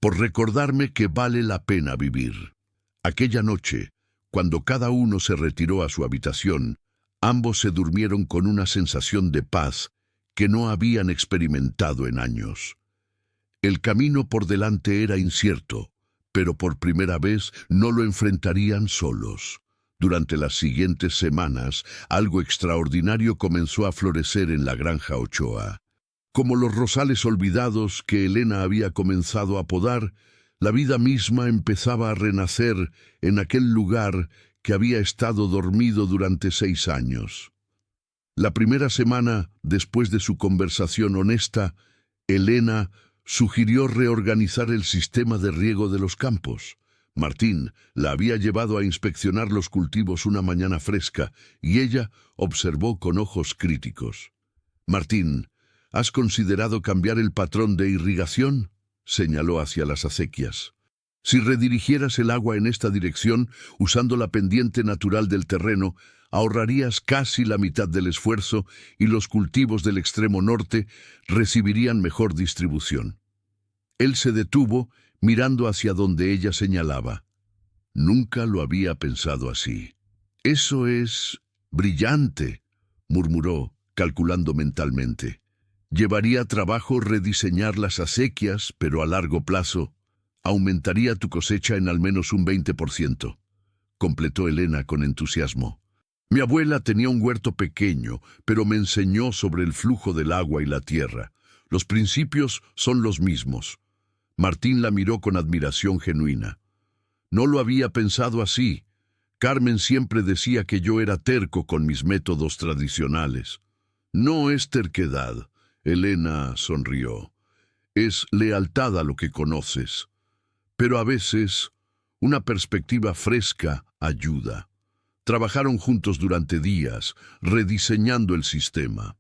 «por recordarme que vale la pena vivir». Aquella noche, cuando cada uno se retiró a su habitación, ambos se durmieron con una sensación de paz que no habían experimentado en años. El camino por delante era incierto, pero por primera vez no lo enfrentarían solos. Durante las siguientes semanas, algo extraordinario comenzó a florecer en la granja Ochoa. Como los rosales olvidados que Elena había comenzado a podar, la vida misma empezaba a renacer en aquel lugar que había estado dormido durante 6 años. La primera semana, después de su conversación honesta, Elena sugirió reorganizar el sistema de riego de los campos. Martín la había llevado a inspeccionar los cultivos una mañana fresca y ella observó con ojos críticos. «Martín, ¿has considerado cambiar el patrón de irrigación?», señaló hacia las acequias. «Si redirigieras el agua en esta dirección, usando la pendiente natural del terreno, ahorrarías casi la mitad del esfuerzo y los cultivos del extremo norte recibirían mejor distribución». Él se detuvo, mirando hacia donde ella señalaba. Nunca lo había pensado así. Eso es brillante, murmuró, calculando mentalmente. Llevaría trabajo rediseñar las acequias, pero a largo plazo aumentaría tu cosecha en al menos un 20%, completó Elena con entusiasmo. Mi abuela tenía un huerto pequeño, pero me enseñó sobre el flujo del agua y la tierra. Los principios son los mismos. Martín la miró con admiración genuina. No lo había pensado así. Carmen siempre decía que yo era terco con mis métodos tradicionales. No es terquedad, Elena sonrió. Es lealtad a lo que conoces. Pero a veces, una perspectiva fresca ayuda. Trabajaron juntos durante días, rediseñando el sistema.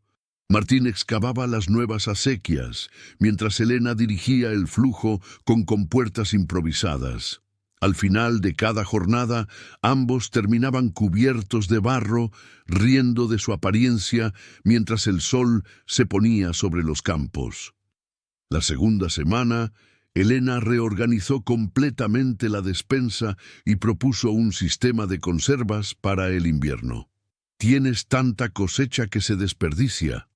Martín excavaba las nuevas acequias, mientras Elena dirigía el flujo con compuertas improvisadas. Al final de cada jornada, ambos terminaban cubiertos de barro, riendo de su apariencia mientras el sol se ponía sobre los campos. La segunda semana, Elena reorganizó completamente la despensa y propuso un sistema de conservas para el invierno. «Tienes tanta cosecha que se desperdicia»,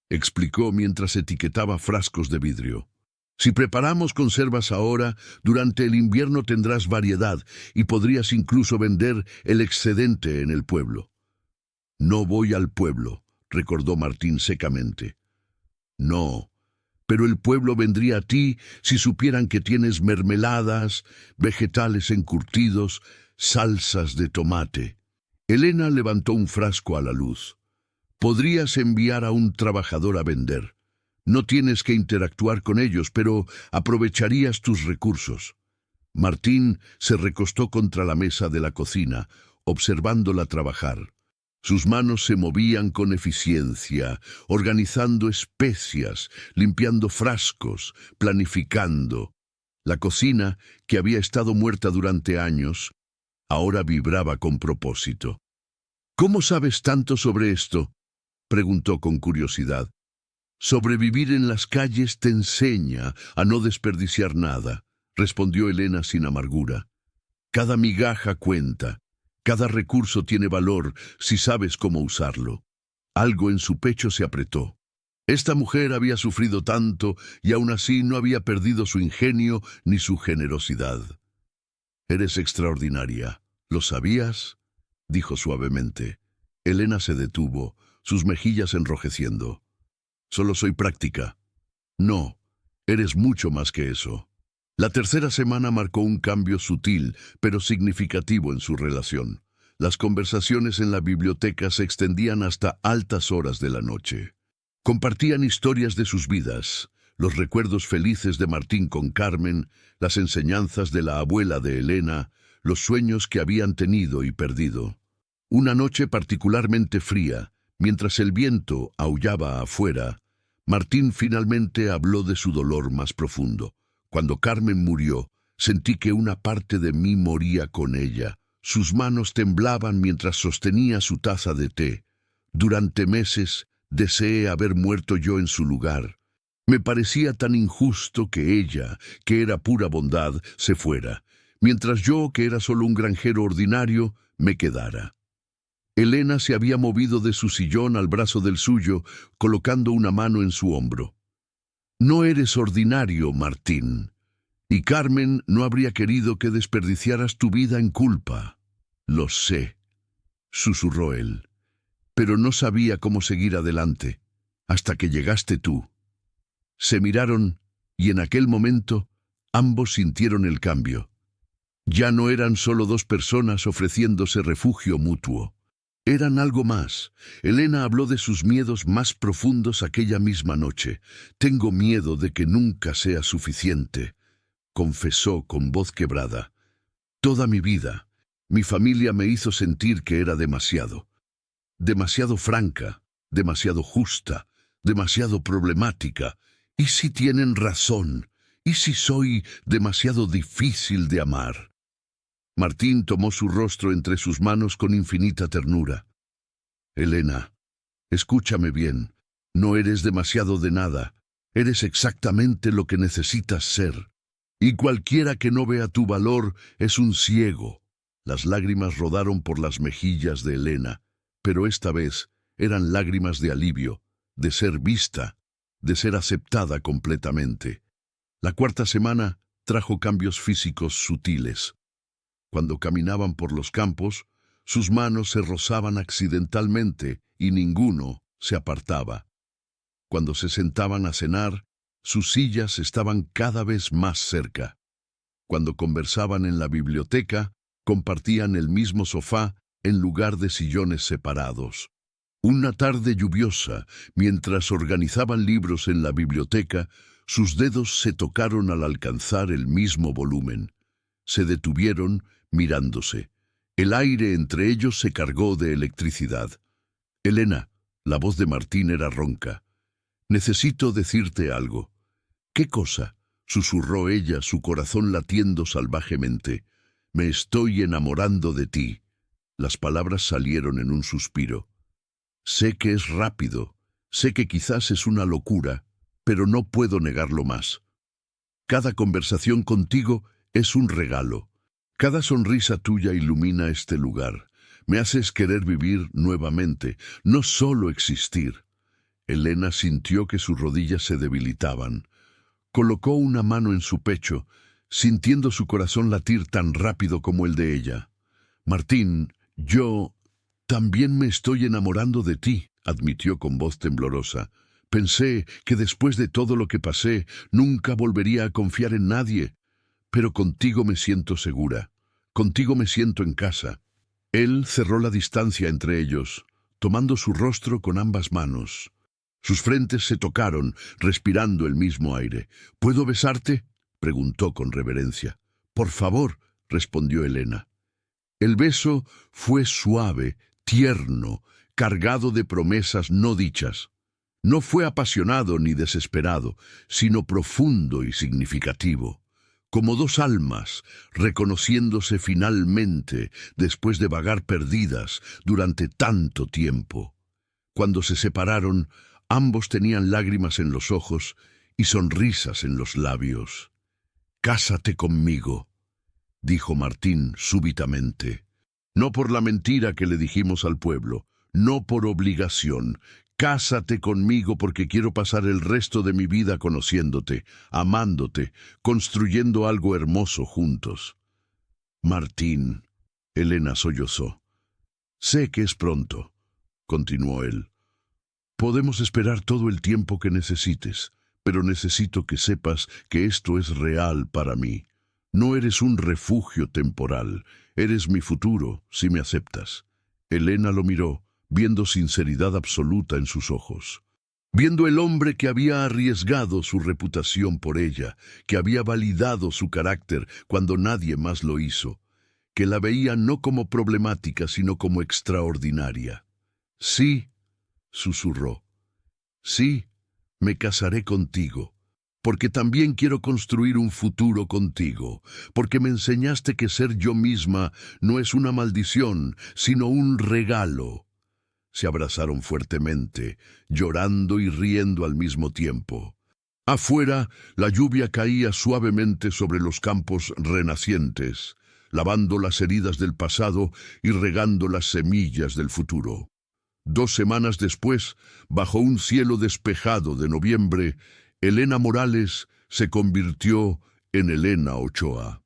explicó mientras etiquetaba frascos de vidrio. «Si preparamos conservas ahora, durante el invierno tendrás variedad y podrías incluso vender el excedente en el pueblo». «No voy al pueblo», recordó Martín secamente. «No, pero el pueblo vendría a ti si supieran que tienes mermeladas, vegetales encurtidos, salsas de tomate». Elena levantó un frasco a la luz. «Podrías enviar a un trabajador a vender. No tienes que interactuar con ellos, pero aprovecharías tus recursos». Martín se recostó contra la mesa de la cocina, observándola trabajar. Sus manos se movían con eficiencia, organizando especias, limpiando frascos, planificando. La cocina, que había estado muerta durante años, ahora vibraba con propósito. «¿Cómo sabes tanto sobre esto?», preguntó con curiosidad. «Sobrevivir en las calles te enseña a no desperdiciar nada», respondió Elena sin amargura. «Cada migaja cuenta. Cada recurso tiene valor si sabes cómo usarlo». Algo en su pecho se apretó. Esta mujer había sufrido tanto y aún así no había perdido su ingenio ni su generosidad. «Eres extraordinaria. ¿Lo sabías?», dijo suavemente. Elena se detuvo, sus mejillas enrojeciendo. «Solo soy práctica». «No, eres mucho más que eso». La tercera semana marcó un cambio sutil, pero significativo en su relación. Las conversaciones en la biblioteca se extendían hasta altas horas de la noche. Compartían historias de sus vidas, los recuerdos felices de Martín con Carmen, las enseñanzas de la abuela de Elena, los sueños que habían tenido y perdido. Una noche particularmente fría, mientras el viento aullaba afuera, Martín finalmente habló de su dolor más profundo. «Cuando Carmen murió, sentí que una parte de mí moría con ella. Sus manos temblaban mientras sostenía su taza de té. Durante meses deseé haber muerto yo en su lugar. Me parecía tan injusto que ella, que era pura bondad, se fuera, mientras yo, que era solo un granjero ordinario, me quedara». Elena se había movido de su sillón al brazo del suyo, colocando una mano en su hombro. «No eres ordinario, Martín, y Carmen no habría querido que desperdiciaras tu vida en culpa». «Lo sé», susurró él, «pero no sabía cómo seguir adelante, hasta que llegaste tú». Se miraron, y en aquel momento ambos sintieron el cambio. Ya no eran solo dos personas ofreciéndose refugio mutuo. Eran algo más. Elena habló de sus miedos más profundos aquella misma noche. «Tengo miedo de que nunca sea suficiente», confesó con voz quebrada. «Toda mi vida, mi familia me hizo sentir que era demasiado. Demasiado franca, demasiado justa, demasiado problemática. ¿Y si tienen razón? ¿Y si soy demasiado difícil de amar?» Martín tomó su rostro entre sus manos con infinita ternura. «Elena, escúchame bien. No eres demasiado de nada. Eres exactamente lo que necesitas ser. Y cualquiera que no vea tu valor es un ciego». Las lágrimas rodaron por las mejillas de Elena, pero esta vez eran lágrimas de alivio, de ser vista, de ser aceptada completamente. La cuarta semana trajo cambios físicos sutiles. Cuando caminaban por los campos, sus manos se rozaban accidentalmente y ninguno se apartaba. Cuando se sentaban a cenar, sus sillas estaban cada vez más cerca. Cuando conversaban en la biblioteca, compartían el mismo sofá en lugar de sillones separados. Una tarde lluviosa, mientras organizaban libros en la biblioteca, sus dedos se tocaron al alcanzar el mismo volumen. Se detuvieron mirándose. El aire entre ellos se cargó de electricidad. «Elena», la voz de Martín era ronca. «Necesito decirte algo». «¿Qué cosa?», susurró ella, su corazón latiendo salvajemente. «Me estoy enamorando de ti». Las palabras salieron en un suspiro. «Sé que es rápido, sé que quizás es una locura, pero no puedo negarlo más. Cada conversación contigo es un regalo. Cada sonrisa tuya ilumina este lugar. Me haces querer vivir nuevamente, no solo existir». Elena sintió que sus rodillas se debilitaban. Colocó una mano en su pecho, sintiendo su corazón latir tan rápido como el de ella. «Martín, yo también me estoy enamorando de ti», admitió con voz temblorosa. «Pensé que después de todo lo que pasé, nunca volvería a confiar en nadie. Pero contigo me siento segura. Contigo me siento en casa». Él cerró la distancia entre ellos, tomando su rostro con ambas manos. Sus frentes se tocaron, respirando el mismo aire. «¿Puedo besarte?», preguntó con reverencia. «Por favor», respondió Elena. El beso fue suave, tierno, cargado de promesas no dichas. No fue apasionado ni desesperado, sino profundo y significativo. Como dos almas, reconociéndose finalmente después de vagar perdidas durante tanto tiempo. Cuando se separaron, ambos tenían lágrimas en los ojos y sonrisas en los labios. «Cásate conmigo», dijo Martín súbitamente. «No por la mentira que le dijimos al pueblo, no por obligación. Cásate conmigo porque quiero pasar el resto de mi vida conociéndote, amándote, construyendo algo hermoso juntos». «Martín», Elena sollozó. «Sé que es pronto», continuó él. «Podemos esperar todo el tiempo que necesites, pero necesito que sepas que esto es real para mí. No eres un refugio temporal, eres mi futuro, si me aceptas». Elena lo miró, viendo sinceridad absoluta en sus ojos. Viendo el hombre que había arriesgado su reputación por ella, que había validado su carácter cuando nadie más lo hizo, que la veía no como problemática, sino como extraordinaria. «Sí», susurró. «Sí, me casaré contigo, porque también quiero construir un futuro contigo, porque me enseñaste que ser yo misma no es una maldición, sino un regalo». Se abrazaron fuertemente, llorando y riendo al mismo tiempo. Afuera, la lluvia caía suavemente sobre los campos renacientes, lavando las heridas del pasado y regando las semillas del futuro. 2 semanas después, bajo un cielo despejado de noviembre, Elena Morales se convirtió en Elena Ochoa.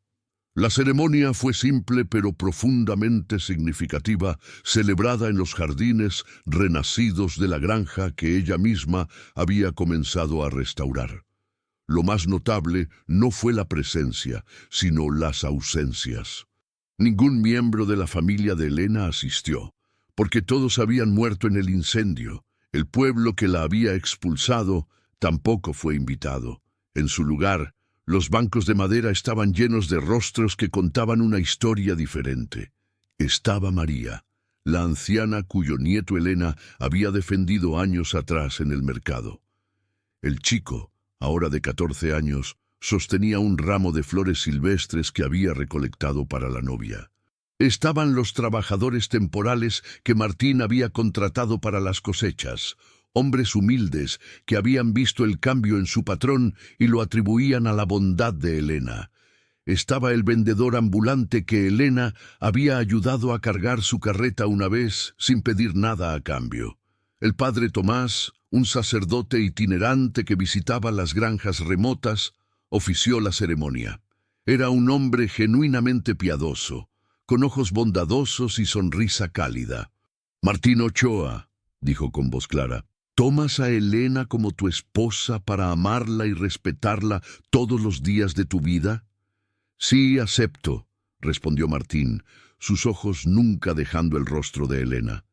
La ceremonia fue simple pero profundamente significativa, celebrada en los jardines renacidos de la granja que ella misma había comenzado a restaurar. Lo más notable no fue la presencia, sino las ausencias. Ningún miembro de la familia de Elena asistió, porque todos habían muerto en el incendio. El pueblo que la había expulsado tampoco fue invitado. En su lugar, los bancos de madera estaban llenos de rostros que contaban una historia diferente. Estaba María, la anciana cuyo nieto Elena había defendido años atrás en el mercado. El chico, ahora de 14 años, sostenía un ramo de flores silvestres que había recolectado para la novia. Estaban los trabajadores temporales que Martín había contratado para las cosechas, hombres humildes que habían visto el cambio en su patrón y lo atribuían a la bondad de Elena. estaba el vendedor ambulante que Elena había ayudado a cargar su carreta una vez sin pedir nada a cambio. El padre Tomás, un sacerdote itinerante que visitaba las granjas remotas, ofició la ceremonia. Era un hombre genuinamente piadoso, con ojos bondadosos y sonrisa cálida. «Martín Ochoa», dijo con voz clara, «¿tomas a Elena como tu esposa para amarla y respetarla todos los días de tu vida?» «Sí, acepto», respondió Martín, sus ojos nunca dejando el rostro de Elena.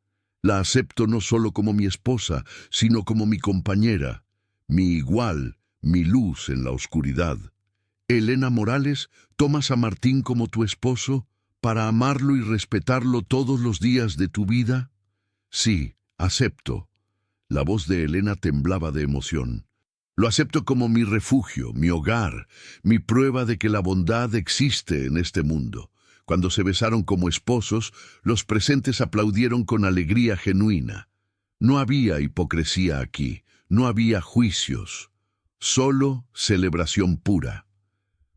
«La acepto no solo como mi esposa, sino como mi compañera, mi igual, mi luz en la oscuridad. Elena Morales, ¿tomas a Martín como tu esposo para amarlo y respetarlo todos los días de tu vida?» «Sí, acepto». La voz de Elena temblaba de emoción. «Lo acepto como mi refugio, mi hogar, mi prueba de que la bondad existe en este mundo». Cuando se besaron como esposos, los presentes aplaudieron con alegría genuina. No había hipocresía aquí, no había juicios, solo celebración pura.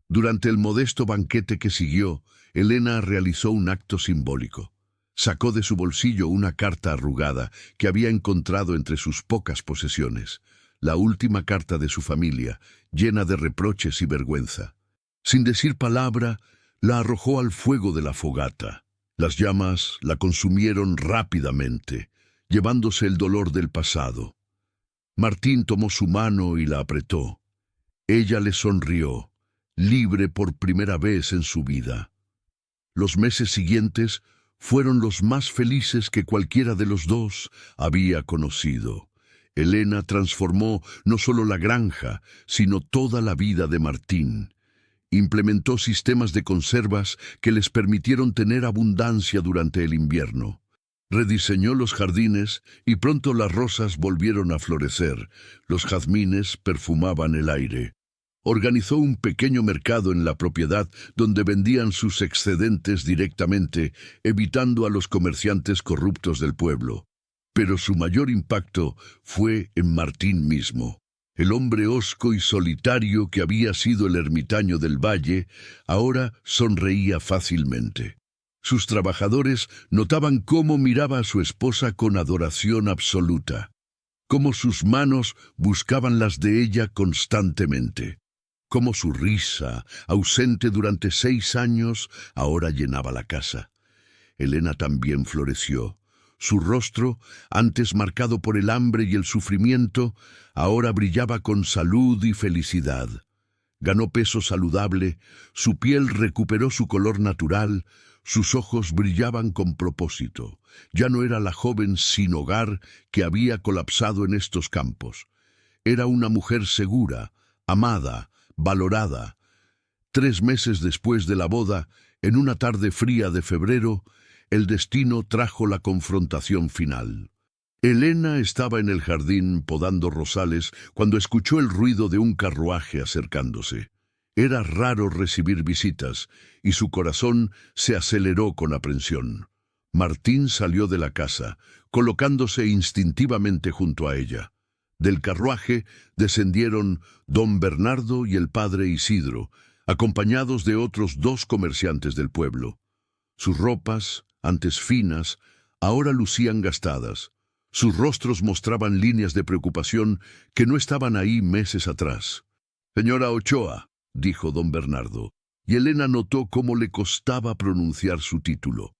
Durante el modesto banquete que siguió, Elena realizó un acto simbólico. Sacó de su bolsillo una carta arrugada que había encontrado entre sus pocas posesiones, la última carta de su familia, llena de reproches y vergüenza. Sin decir palabra, la arrojó al fuego de la fogata. Las llamas la consumieron rápidamente, llevándose el dolor del pasado. Martín tomó su mano y la apretó. Ella le sonrió, libre por primera vez en su vida. Los meses siguientes fueron los más felices que cualquiera de los dos había conocido. Elena transformó no solo la granja, sino toda la vida de Martín. Implementó sistemas de conservas que les permitieron tener abundancia durante el invierno. Rediseñó los jardines y pronto las rosas volvieron a florecer. Los jazmines perfumaban el aire. Organizó un pequeño mercado en la propiedad donde vendían sus excedentes directamente, evitando a los comerciantes corruptos del pueblo. Pero su mayor impacto fue en Martín mismo. El hombre hosco y solitario que había sido el ermitaño del valle, ahora sonreía fácilmente. Sus trabajadores notaban cómo miraba a su esposa con adoración absoluta, cómo sus manos buscaban las de ella constantemente, cómo su risa, ausente durante 6 años, ahora llenaba la casa. Elena también floreció. Su rostro, antes marcado por el hambre y el sufrimiento, ahora brillaba con salud y felicidad. Ganó peso saludable, su piel recuperó su color natural, sus ojos brillaban con propósito. Ya no era la joven sin hogar que había colapsado en estos campos. Era una mujer segura, amada, valorada. 3 meses después de la boda, en una tarde fría de febrero, el destino trajo la confrontación final. Elena estaba en el jardín podando rosales cuando escuchó el ruido de un carruaje acercándose. Era raro recibir visitas y su corazón se aceleró con aprensión. Martín salió de la casa, colocándose instintivamente junto a ella. Del carruaje descendieron don Bernardo y el padre Isidro, acompañados de otros 2 comerciantes del pueblo. Sus ropas, antes finas, ahora lucían gastadas. Sus rostros mostraban líneas de preocupación que no estaban ahí meses atrás. «Señora Ochoa», dijo don Bernardo, y Elena notó cómo le costaba pronunciar su título.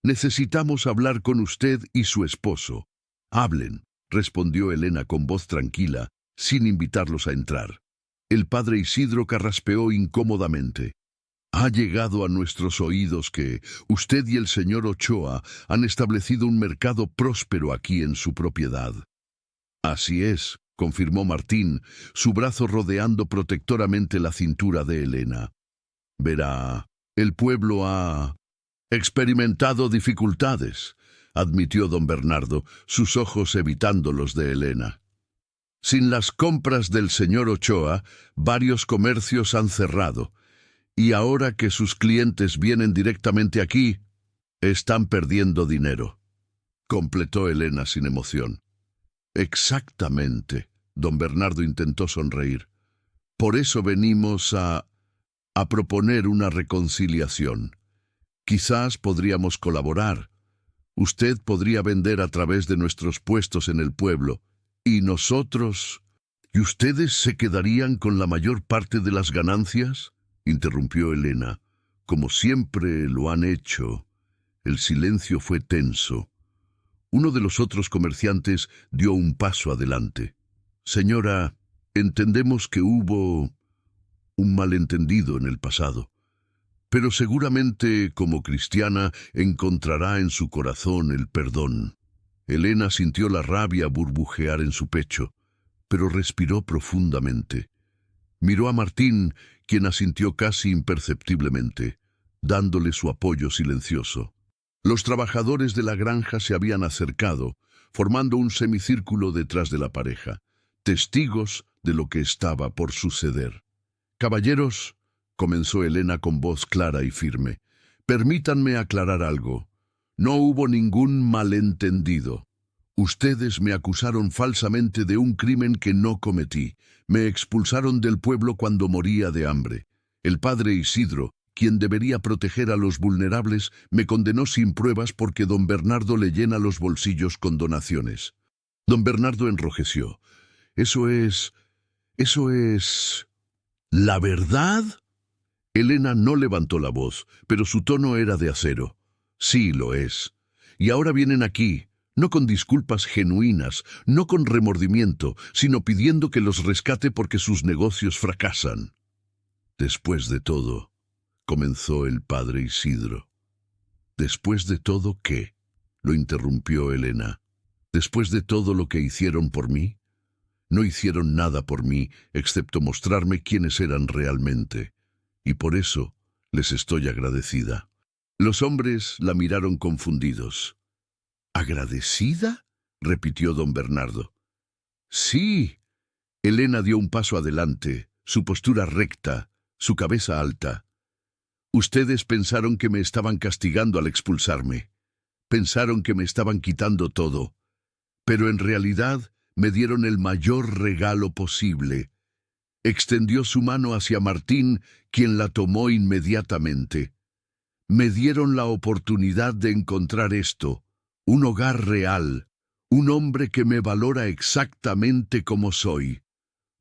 «Necesitamos hablar con usted y su esposo». «Hablen», respondió Elena con voz tranquila, sin invitarlos a entrar. El padre Isidro carraspeó incómodamente. «Ha llegado a nuestros oídos que usted y el señor Ochoa han establecido un mercado próspero aquí en su propiedad». «Así es», confirmó Martín, su brazo rodeando protectoramente la cintura de Elena. «Verá, el pueblo ha experimentado dificultades», admitió don Bernardo, sus ojos evitando los de Elena. «Sin las compras del señor Ochoa, varios comercios han cerrado. Y ahora que sus clientes vienen directamente aquí, están perdiendo dinero», completó Elena sin emoción. «Exactamente», don Bernardo intentó sonreír. «Por eso venimos a a proponer una reconciliación. Quizás podríamos colaborar. Usted podría vender a través de nuestros puestos en el pueblo, y nosotros... ¿Y ustedes se quedarían con la mayor parte de las ganancias?, interrumpió Elena. Como siempre lo han hecho. El silencio fue tenso. Uno de los otros comerciantes dio un paso adelante. Señora, entendemos que hubo un malentendido en el pasado, pero seguramente, como cristiana, encontrará en su corazón el perdón. Elena sintió la rabia burbujear en su pecho, pero respiró profundamente. Miró a Martín, quien asintió casi imperceptiblemente, dándole su apoyo silencioso. Los trabajadores de la granja se habían acercado, formando un semicírculo detrás de la pareja, testigos de lo que estaba por suceder. «Caballeros», comenzó Elena con voz clara y firme, «permítanme aclarar algo. No hubo ningún malentendido. Ustedes me acusaron falsamente de un crimen que no cometí. Me expulsaron del pueblo cuando moría de hambre. El padre Isidro, quien debería proteger a los vulnerables, me condenó sin pruebas porque don Bernardo le llena los bolsillos con donaciones». Don Bernardo enrojeció. «¿Eso es... la verdad?» Elena no levantó la voz, pero su tono era de acero. «Sí, lo es. Y ahora vienen aquí, no con disculpas genuinas, no con remordimiento, sino pidiendo que los rescate porque sus negocios fracasan». «Después de todo», comenzó el padre Isidro. «¿Después de todo qué?», lo interrumpió Elena. «¿Después de todo lo que hicieron por mí? No hicieron nada por mí, excepto mostrarme quiénes eran realmente. Y por eso les estoy agradecida». Los hombres la miraron confundidos. «¿Agradecida?», repitió don Bernardo. «Sí». Elena dio un paso adelante, su postura recta, su cabeza alta. «Ustedes pensaron que me estaban castigando al expulsarme. Pensaron que me estaban quitando todo. Pero en realidad me dieron el mayor regalo posible». Extendió su mano hacia Martín, quien la tomó inmediatamente. «Me dieron la oportunidad de encontrar esto, un hogar real, un hombre que me valora exactamente como soy,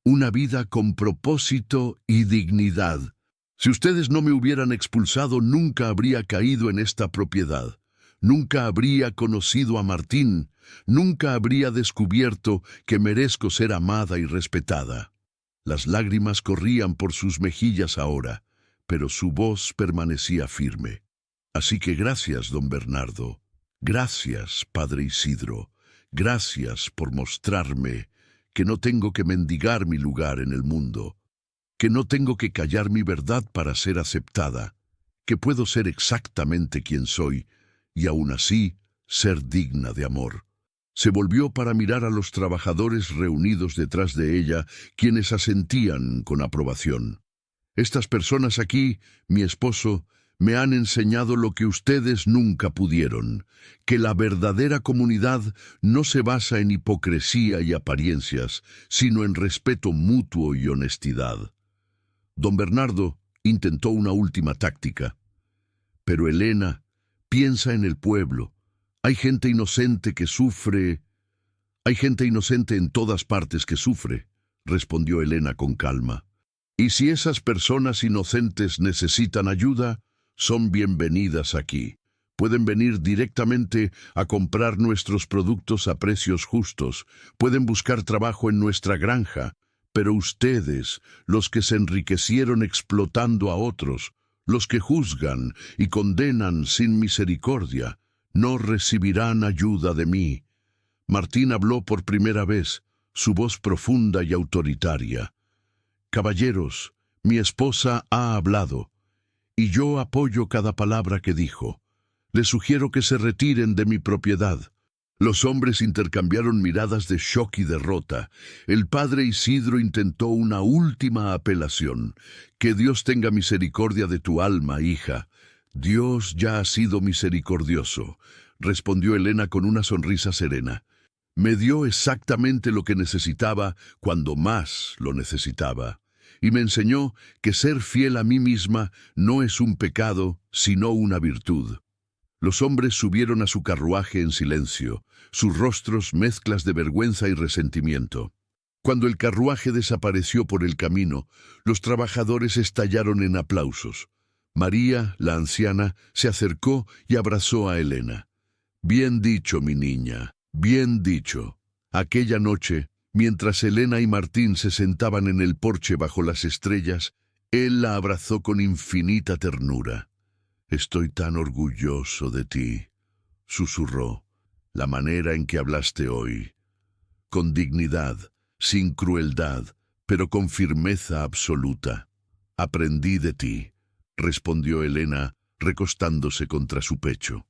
una vida con propósito y dignidad. Si ustedes no me hubieran expulsado, nunca habría caído en esta propiedad, nunca habría conocido a Martín, nunca habría descubierto que merezco ser amada y respetada». Las lágrimas corrían por sus mejillas ahora, pero su voz permanecía firme. «Así que gracias, don Bernardo. Gracias, padre Isidro. Gracias por mostrarme que no tengo que mendigar mi lugar en el mundo, que no tengo que callar mi verdad para ser aceptada, que puedo ser exactamente quien soy y aún así ser digna de amor». Se volvió para mirar a los trabajadores reunidos detrás de ella, quienes asentían con aprobación. «Estas personas aquí, mi esposo, me han enseñado lo que ustedes nunca pudieron, que la verdadera comunidad no se basa en hipocresía y apariencias, sino en respeto mutuo y honestidad». Don Bernardo intentó una última táctica. «Pero Elena, piensa en el pueblo. Hay gente inocente que sufre». «Hay gente inocente en todas partes que sufre», respondió Elena con calma. «Y si esas personas inocentes necesitan ayuda, son bienvenidas aquí. Pueden venir directamente a comprar nuestros productos a precios justos. Pueden buscar trabajo en nuestra granja. Pero ustedes, los que se enriquecieron explotando a otros, los que juzgan y condenan sin misericordia, no recibirán ayuda de mí». Martín habló por primera vez, su voz profunda y autoritaria. «Caballeros, mi esposa ha hablado, y yo apoyo cada palabra que dijo. Les sugiero que se retiren de mi propiedad». Los hombres intercambiaron miradas de shock y derrota. El padre Isidro intentó una última apelación. «Que Dios tenga misericordia de tu alma, hija». «Dios ya ha sido misericordioso», respondió Elena con una sonrisa serena. «Me dio exactamente lo que necesitaba cuando más lo necesitaba. y me enseñó que ser fiel a mí misma no es un pecado, sino una virtud. Los hombres subieron a su carruaje en silencio, sus rostros mezclas de vergüenza y resentimiento. Cuando el carruaje desapareció por el camino, los trabajadores estallaron en aplausos. María, la anciana, se acercó y abrazó a Elena. «Bien dicho, mi niña, bien dicho». Aquella noche, mientras Elena y Martín se sentaban en el porche bajo las estrellas, él la abrazó con infinita ternura. «Estoy tan orgulloso de ti», susurró. «La manera en que hablaste hoy, con dignidad, sin crueldad, pero con firmeza absoluta. Aprendí de ti», respondió Elena, recostándose contra su pecho.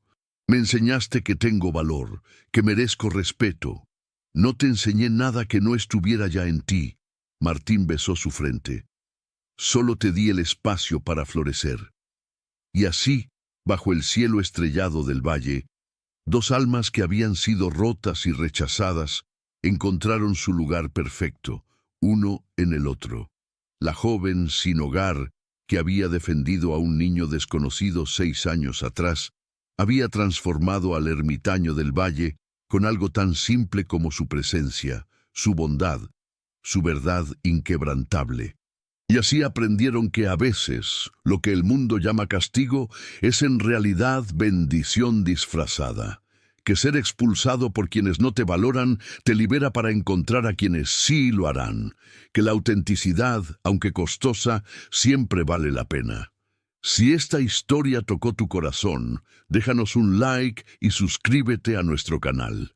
«Me enseñaste que tengo valor, que merezco respeto. No te enseñé nada que no estuviera ya en ti». Martín besó su frente. «Solo te di el espacio para florecer». Y así, bajo el cielo estrellado del valle, dos almas que habían sido rotas y rechazadas encontraron su lugar perfecto, uno en el otro. La joven sin hogar, que había defendido a un niño desconocido 6 años atrás, había transformado al ermitaño del valle con algo tan simple como su presencia, su bondad, su verdad inquebrantable. Y así aprendieron que a veces lo que el mundo llama castigo es en realidad bendición disfrazada, que ser expulsado por quienes no te valoran te libera para encontrar a quienes sí lo harán, que la autenticidad, aunque costosa, siempre vale la pena. Si esta historia tocó tu corazón, déjanos un like y suscríbete a nuestro canal.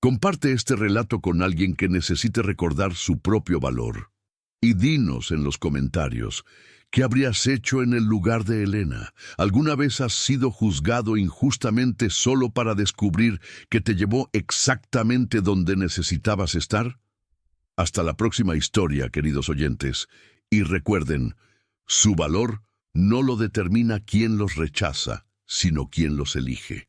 Comparte este relato con alguien que necesite recordar su propio valor. Y dinos en los comentarios, ¿qué habrías hecho en el lugar de Elena? ¿Alguna vez has sido juzgado injustamente solo para descubrir que te llevó exactamente donde necesitabas estar? Hasta la próxima historia, queridos oyentes. Y recuerden, su valor no lo determina quien los rechaza, sino quien los elige.